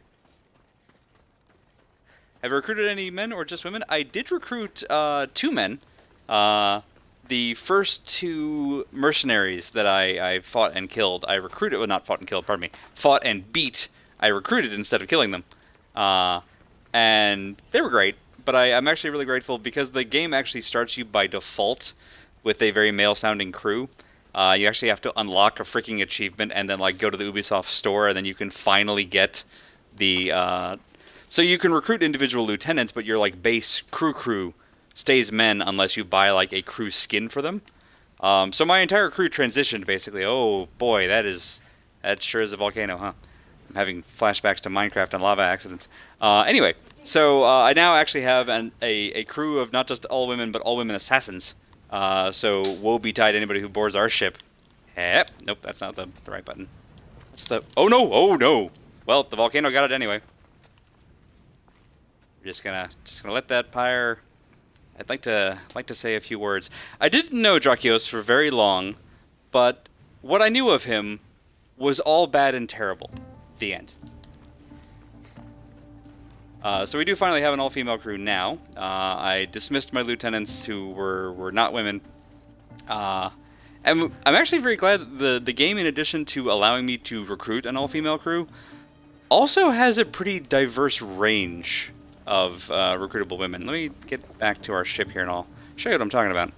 Have I recruited any men or just women? I did recruit 2 men. The first 2 mercenaries that I fought and killed, I recruited, well, not fought and killed, pardon me, fought and beat, I recruited instead of killing them. And they were great, but I'm actually really grateful because the game actually starts you by default with a very male-sounding crew. You actually have to unlock a freaking achievement and then, like, go to the Ubisoft store, and then you can finally get the... So you can recruit individual lieutenants, but your, like, base crew stays men unless you buy, like, a crew skin for them. So my entire crew transitioned, basically. Oh, boy, that is That sure is a volcano, huh? I'm having flashbacks to Minecraft and lava accidents. Anyway, so I now actually have a crew of not just all women, but all women assassins. So woe betide anybody who boards our ship. Yep. Nope, that's not the right button. That's the... Oh no! Oh no! Well, the volcano got it anyway. We're just gonna let that pyre... I'd like to say a few words. I didn't know Drakios for very long, but what I knew of him was all bad and terrible. The end. So we do finally have an all-female crew now. I dismissed my lieutenants who were not women. And I'm actually very glad that the game, in addition to allowing me to recruit an all-female crew, also has a pretty diverse range of recruitable women. Let me get back to our ship here and I'll show you what I'm talking about.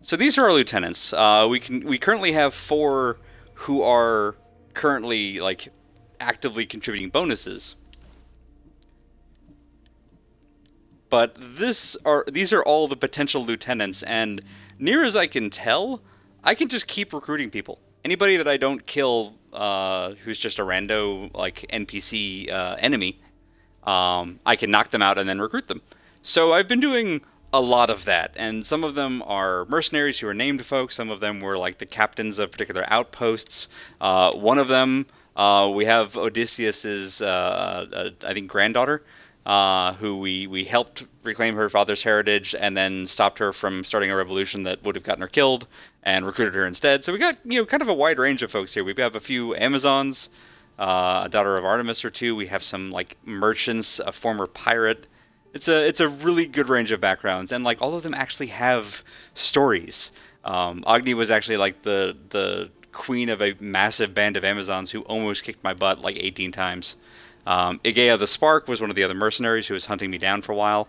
So these are our lieutenants. We currently have 4 who are currently like actively contributing bonuses. But these are all the potential lieutenants, and near as I can tell, I can just keep recruiting people. Anybody that I don't kill, who's just a rando like NPC enemy, I can knock them out and then recruit them. So I've been doing a lot of that, and some of them are mercenaries who are named folks. Some of them were like the captains of particular outposts. One of them, we have Odysseus's, I think, granddaughter. Who we helped reclaim her father's heritage and then stopped her from starting a revolution that would have gotten her killed and recruited her instead. So we got, kind of a wide range of folks here. We have a few Amazons, a daughter of Artemis or two. We have some like merchants, a former pirate. It's a really good range of backgrounds, and like all of them actually have stories. Agni was actually like the queen of a massive band of Amazons who almost kicked my butt like 18 times. Igea the Spark was one of the other mercenaries who was hunting me down for a while,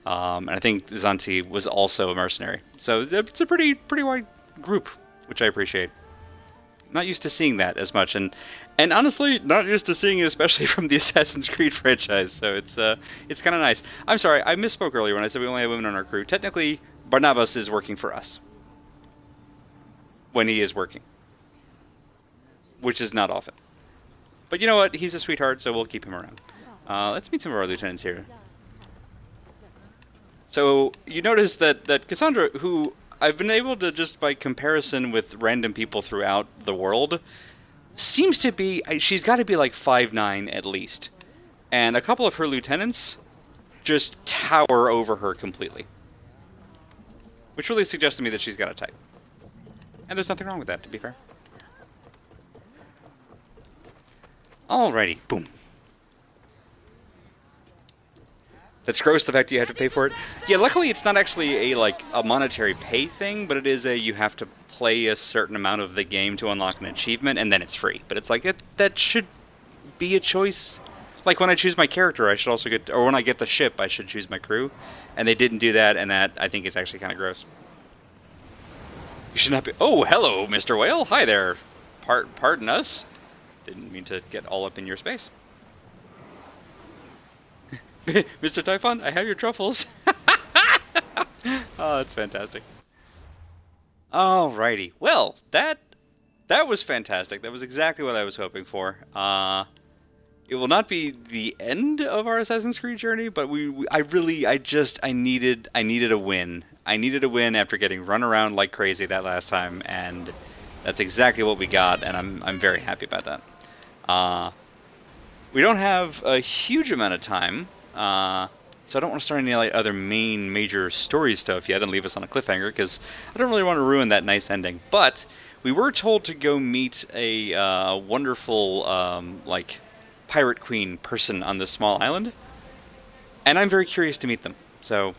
and I think Zanti was also a mercenary. So it's a pretty wide group, which I appreciate. Not used to seeing that as much, and honestly, not used to seeing it especially from the Assassin's Creed franchise. So it's kind of nice. I'm sorry, I misspoke earlier when I said we only have women on our crew. Technically, Barnabas is working for us when he is working, which is not often. But you know what? He's a sweetheart, so we'll keep him around. Let's meet some of our lieutenants here. So you notice that Cassandra, who I've been able to, just by comparison with random people throughout the world, seems to be, she's got to be like 5'9" at least. And a couple of her lieutenants just tower over her completely. Which really suggests to me that she's got a type. And there's nothing wrong with that, to be fair. Alrighty, boom. That's gross, the fact that you have to pay for it. Yeah, luckily it's not actually a monetary pay thing, but it is you have to play a certain amount of the game to unlock an achievement, and then it's free. But it's like, that should be a choice. Like when I choose my character, I should also get, or when I get the ship, I should choose my crew. And they didn't do that, and that, I think, is actually kind of gross. You should not be, oh, hello, Mr. Whale. Hi there. Pardon us. Didn't mean to get all up in your space. Mr. Typhon, I have your truffles. Oh, that's fantastic. Alrighty. Well, that was fantastic. That was exactly what I was hoping for. It will not be the end of our Assassin's Creed journey, but I needed a win. I needed a win after getting run around like crazy that last time, and that's exactly what we got, and I'm very happy about that. We don't have a huge amount of time, so I don't want to start any other major story stuff yet and leave us on a cliffhanger, because I don't really want to ruin that nice ending. But we were told to go meet a wonderful pirate queen person on this small island, and I'm very curious to meet them. So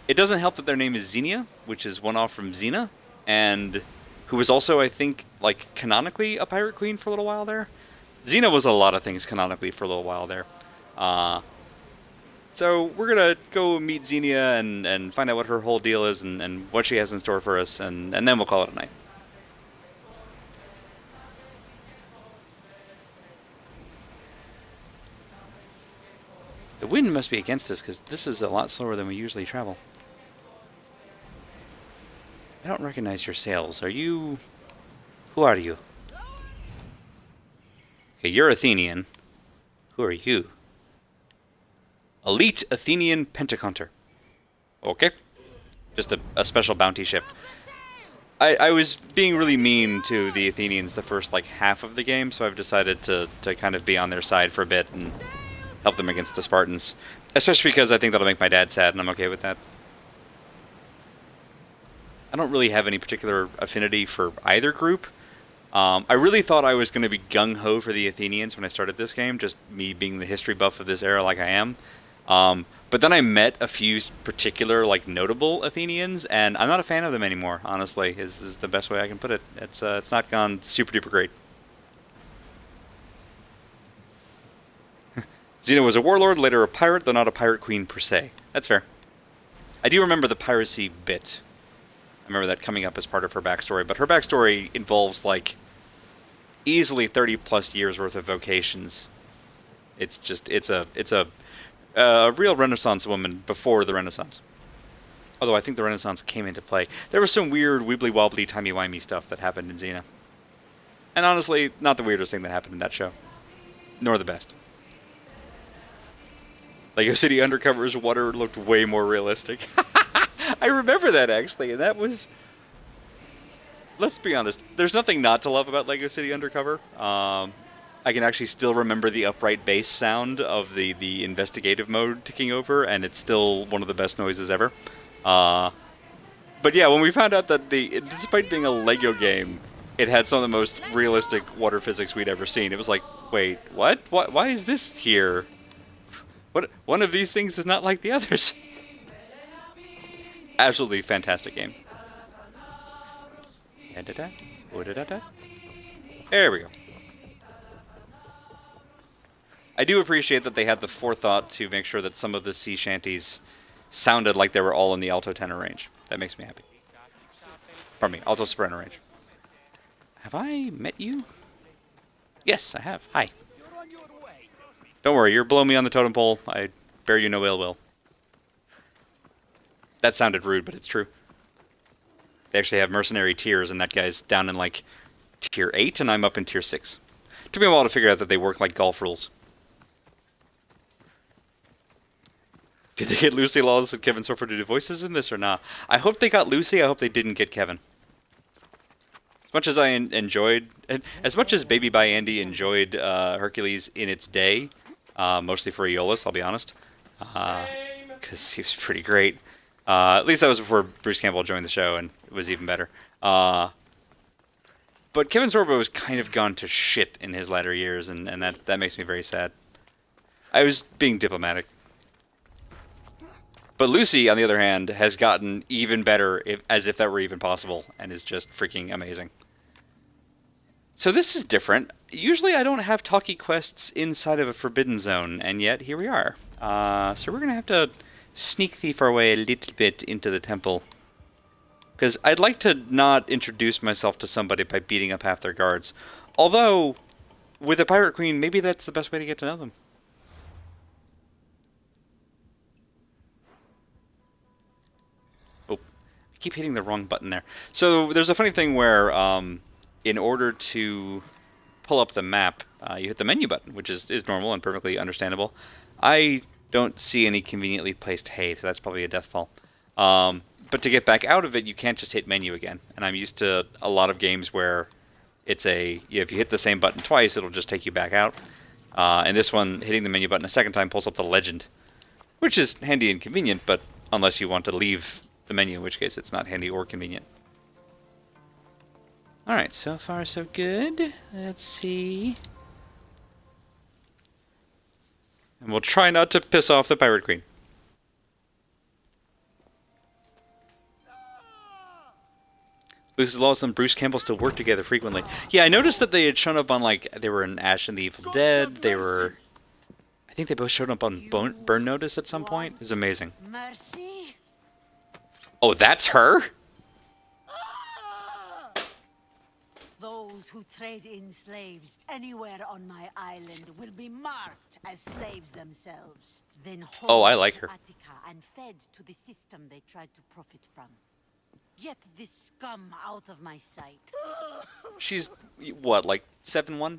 it doesn't help that their name is Xenia, which is one off from Xena, and who was also, I think, canonically a pirate queen for a little while there. Xena was a lot of things canonically for a little while there. So we're going to go meet Xenia and find out what her whole deal is and what she has in store for us, and then we'll call it a night. The wind must be against us, because this is a lot slower than we usually travel. I don't recognize your sails. Are you Who are you? Okay, you're Athenian. Who are you? Elite Athenian Pentacounter. Okay. Just a special bounty ship. I was being really mean to the Athenians the first, like, half of the game, so I've decided to kind of be on their side for a bit and help them against the Spartans. Especially because I think that'll make my dad sad, and I'm okay with that. I don't really have any particular affinity for either group. I really thought I was going to be gung-ho for the Athenians when I started this game, just me being the history buff of this era like I am. But then I met a few particular, like, notable Athenians, and I'm not a fan of them anymore, honestly, is the best way I can put it. It's not gone super-duper great. Xena was a warlord, later a pirate, though not a pirate queen per se. That's fair. I do remember the piracy bit. I remember that coming up as part of her backstory, but her backstory involves, like, easily 30-plus years worth of vocations. It's a real Renaissance woman before the Renaissance. Although I think the Renaissance came into play. There was some weird wibbly-wobbly, timey-wimey stuff that happened in Xena. And honestly, not the weirdest thing that happened in that show. Nor the best. Lego City Undercover's water looked way more realistic. I remember that, actually, and that was... Let's be honest, there's nothing not to love about Lego City Undercover. I can actually still remember the upright bass sound of the investigative mode ticking over, and it's still one of the best noises ever. But yeah, when we found out that despite being a Lego game, it had some of the most realistic water physics we'd ever seen, it was like, wait, what? Why is this here? What? One of these things is not like the others. Absolutely fantastic game. There we go. I do appreciate that they had the forethought to make sure that some of the sea shanties sounded like they were all in the alto tenor range. That makes me happy. Pardon me, alto soprano range. Have I met you? Yes, I have. Hi. Don't worry, you're below me on the totem pole. I bear you no ill will. That sounded rude, but it's true. They actually have mercenary tiers, and that guy's down in, like, tier 8, and I'm up in tier 6. Took me a while to figure out that they work like golf rules. Did they get Lucy Lawless and Kevin Sorbo to do voices in this or not? I hope they got Lucy. I hope they didn't get Kevin. As much as I enjoyed... As much as Baby by Andy enjoyed Hercules in its day, mostly for Aeolus, I'll be honest, because he was pretty great. At least that was before Bruce Campbell joined the show, and it was even better. But Kevin Sorbo has kind of gone to shit in his latter years, and that makes me very sad. I was being diplomatic. But Lucy, on the other hand, has gotten even better, as if that were even possible, and is just freaking amazing. So this is different. Usually I don't have talkie quests inside of a forbidden zone, and yet here we are. So we're going to have to sneak thief our way a little bit into the temple. Because I'd like to not introduce myself to somebody by beating up half their guards. Although, with a Pirate Queen, maybe that's the best way to get to know them. Oh, I keep hitting the wrong button there. So there's a funny thing where, in order to pull up the map, you hit the menu button, which is normal and perfectly understandable. I don't see any conveniently placed hay, so that's probably a death fall. But to get back out of it, you can't just hit menu again. And I'm used to a lot of games where it's if you hit the same button twice, it'll just take you back out. And this one, hitting the menu button a second time pulls up the legend, which is handy and convenient, but unless you want to leave the menu, in which case it's not handy or convenient. Alright, so far so good. Let's see. And we'll try not to piss off the Pirate Queen. Lucy Lawless and Bruce Campbell still work together frequently. Yeah, I noticed that they had shown up on, like, they were in Ash and the Evil Dead. They were... I think they both showed up on Burn Notice at some point. It was amazing. Mercy? Oh, that's her? Those who trade in slaves anywhere on my island will be marked as slaves themselves. Then Oh, I like hauled her. to Attica and fed to the system they tried to profit from. Get this scum out of my sight. She's, what, like 7'1"?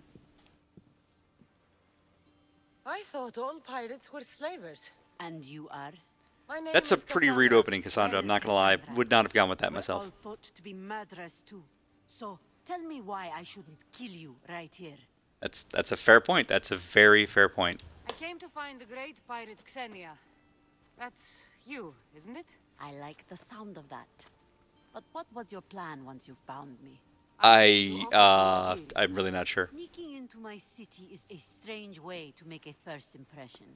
I thought all pirates were slavers. And you are? My name That's a is pretty rude Cassandra. opening, Cassandra. I'm not gonna lie. Would not have gone with that We're myself. all thought to be murderers too. So tell me why I shouldn't kill you right here. That's a fair point. That's a very fair point. I came to find the great pirate Xenia. That's you, isn't it? I like the sound of that. But what was your plan once you found me? I'm really not sure. Sneaking into my city is a strange way to make a first impression.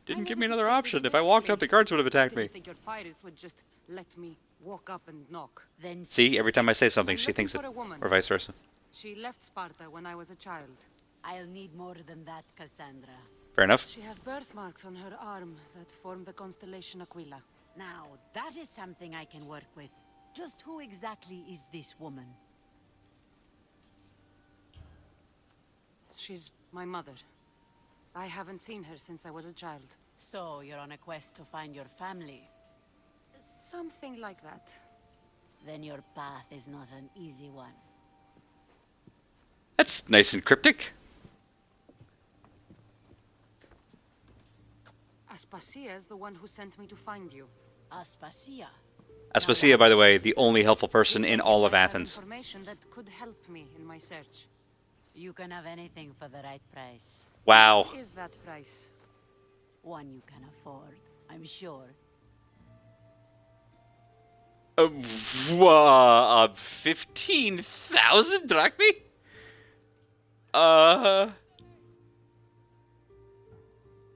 Didn't I give needed me to another speak option. with If you I walked up, directly. the guards would have attacked me. Didn't think your pirates would just let me walk up and knock. Then See, every time I say something, I'm she looking thinks it, for a woman. or vice versa. She left Sparta when I was a child. I'll need more than that, Cassandra. Fair enough. She has birthmarks on her arm that form the constellation Aquila. Now, that is something I can work with. Just who exactly is this woman? She's my mother. I haven't seen her since I was a child. So, you're on a quest to find your family. Something like that. Then your path is not an easy one. That's nice and cryptic. Aspasia is the one who sent me to find you. Aspasia. Aspasia, by the way, the only helpful person She in said all you of might have Athens. information that could help me in my search. You can have anything for the right price. Wow. What is that price? One you can afford, I'm sure. 15,000 drachmi?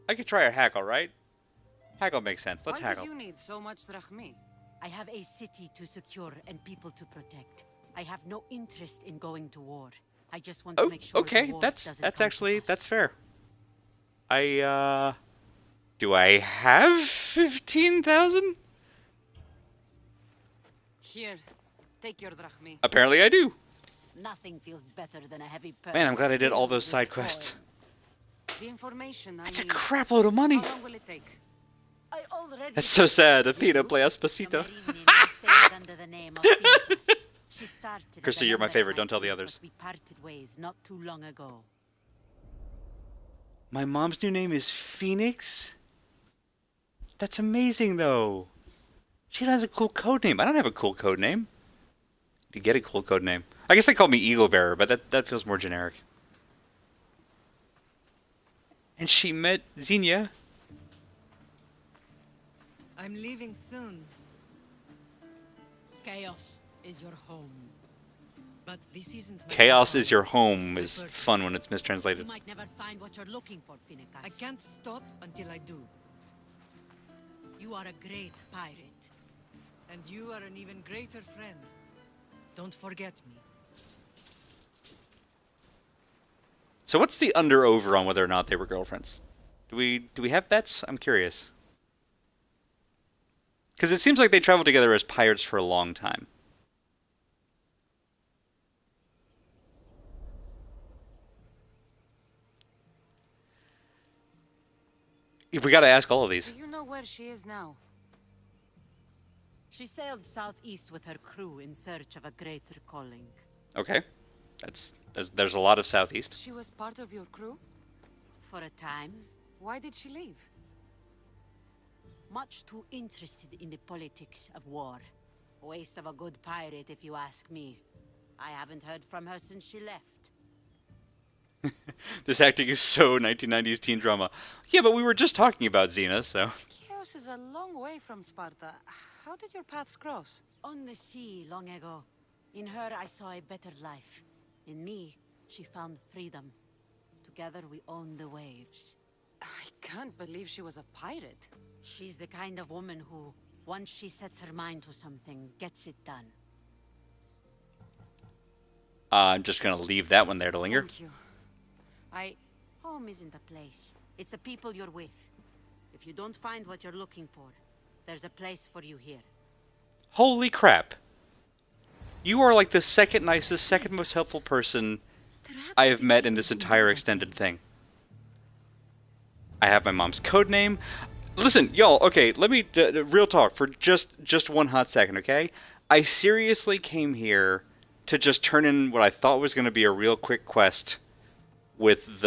I could try a hackle, right? Hackle makes sense. Let's Why hackle. do you need so much drachmi? I have a city to secure and people to protect. I have no interest in going to war. I just want to Oh, make sure okay. the war That's doesn't come to actually us. that's fair. Do I have 15,000? Here, take your drachmi. Apparently I do. Nothing feels better than a heavy purse. Man, I'm glad I did all filled those with side quests. coin. The information I That's a need. crap load of money. How long will it take? I already That's so sad. Athena, play The Espacito. Marine now sails under the name of Phoenix. She started as Chrissy, a you're my member of favorite. Don't tell the crew, others. but we parted ways not too long ago. My mom's new name is Phoenix? That's amazing, though. She has a cool code name. I don't have a cool code name. To get a cool code name. I guess they call me Eagle Bearer, but that feels more generic. And she met Xenia. I'm leaving soon, Chaos is your home. but this isn't my Chaos home. is your home My is purpose. fun when it's You mistranslated. might never find what you're looking for, Phoenix. I can't stop until I do. You are a great pirate. And you are an even greater friend. Don't forget me. So what's the under-over on whether or not they were girlfriends? Do we have bets? I'm curious. Because it seems like they traveled together as pirates for a long time. We gotta ask all of these. Do you know where she is now? She sailed southeast with her crew in search of a greater calling. Okay. There's a lot of southeast. She was part of your crew? For a time, Why did she leave? much too interested in the politics of war. Waste of a good pirate, if you ask me. I haven't heard from her since she left. This acting is so 1990s teen drama. Yeah, but we were just talking about Xena, so... Chios is a long way from Sparta. How did your paths cross? On the sea, long ago. In her, I saw a better life. In me, she found freedom. Together, we owned the waves. I can't believe she was a pirate. She's the kind of woman who, once she sets her mind to something, gets it done. I'm just gonna leave that one there to linger. Thank you. Home isn't a place. It's the people you're with. If you don't find what you're looking for, there's a place for you here. Holy crap. You are like the second nicest, second most helpful person I have met in this entire extended thing. I have my mom's code name. Listen, y'all, okay, let me, real talk for just one hot second, okay? I seriously came here to just turn in what I thought was going to be a real quick quest with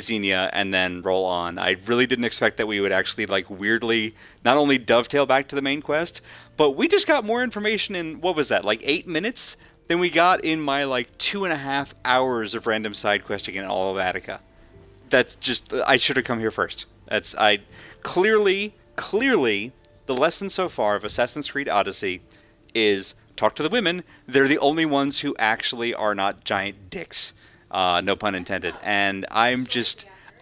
Xenia and then roll on. I really didn't expect that we would actually like weirdly not only dovetail back to the main quest, but we just got more information in what was that, like 8 minutes than we got in my like 2.5 hours of random side questing in all of Attica. That's just I should have come here first. That's I clearly the lesson so far of Assassin's Creed Odyssey is talk to the women. They're the only ones who actually are not giant dicks. No pun intended. And I'm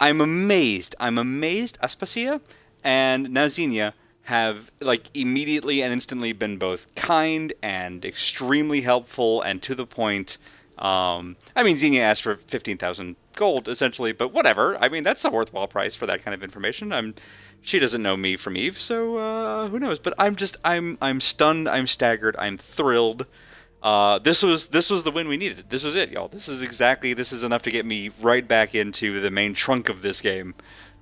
amazed. I'm amazed Aspasia and Nazinia have like immediately and instantly been both kind and extremely helpful and to the point. I mean, Xenia asked for 15,000 gold essentially, but whatever. I mean, that's a worthwhile price for that kind of information. She doesn't know me from Eve, so who knows? But I'm stunned. I'm staggered. I'm thrilled. This was the win we needed. This was it, y'all. This is enough to get me right back into the main trunk of this game.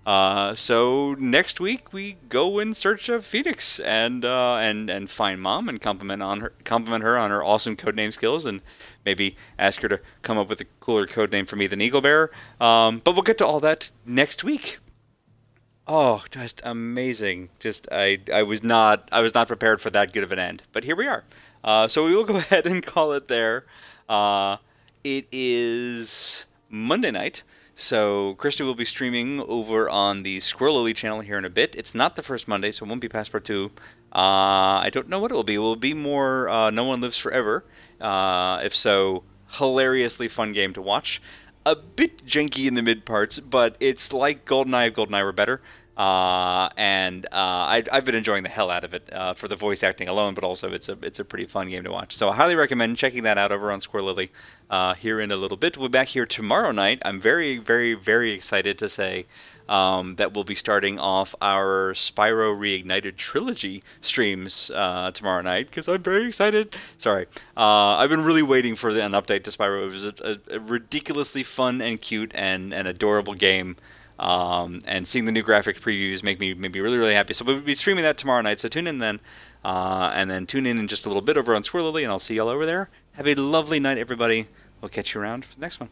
So next week we go in search of Phoenix and find Mom and compliment her on her awesome codename skills and maybe ask her to come up with a cooler codename for me than Eagle Bear. But we'll get to all that next week. Oh, just amazing! I was not prepared for that good of an end, but here we are. So we will go ahead and call it there. It is Monday night, so Krista will be streaming over on the Squirrel Lily channel here in a bit. It's not the first Monday, so it won't be Passport 2. I don't know what it will be. It will be more No One Lives Forever. If so, hilariously fun game to watch. A bit janky in the mid parts, but it's like GoldenEye if GoldenEye were better. I've been enjoying the hell out of it for the voice acting alone, but also it's a pretty fun game to watch. So I highly recommend checking that out over on Squirrel Lily here in a little bit. We'll be back here tomorrow night. I'm very, very, very excited to say that we'll be starting off our Spyro Reignited Trilogy streams tomorrow night because I'm very excited. Sorry. I've been really waiting for an update to Spyro. It was a ridiculously fun and cute and adorable game. And seeing the new graphic previews make me really, really happy. So we'll be streaming that tomorrow night, so tune in then. And then tune in just a little bit over on Squirrel Lily, and I'll see y'all over there. Have a lovely night, everybody. We'll catch you around for the next one.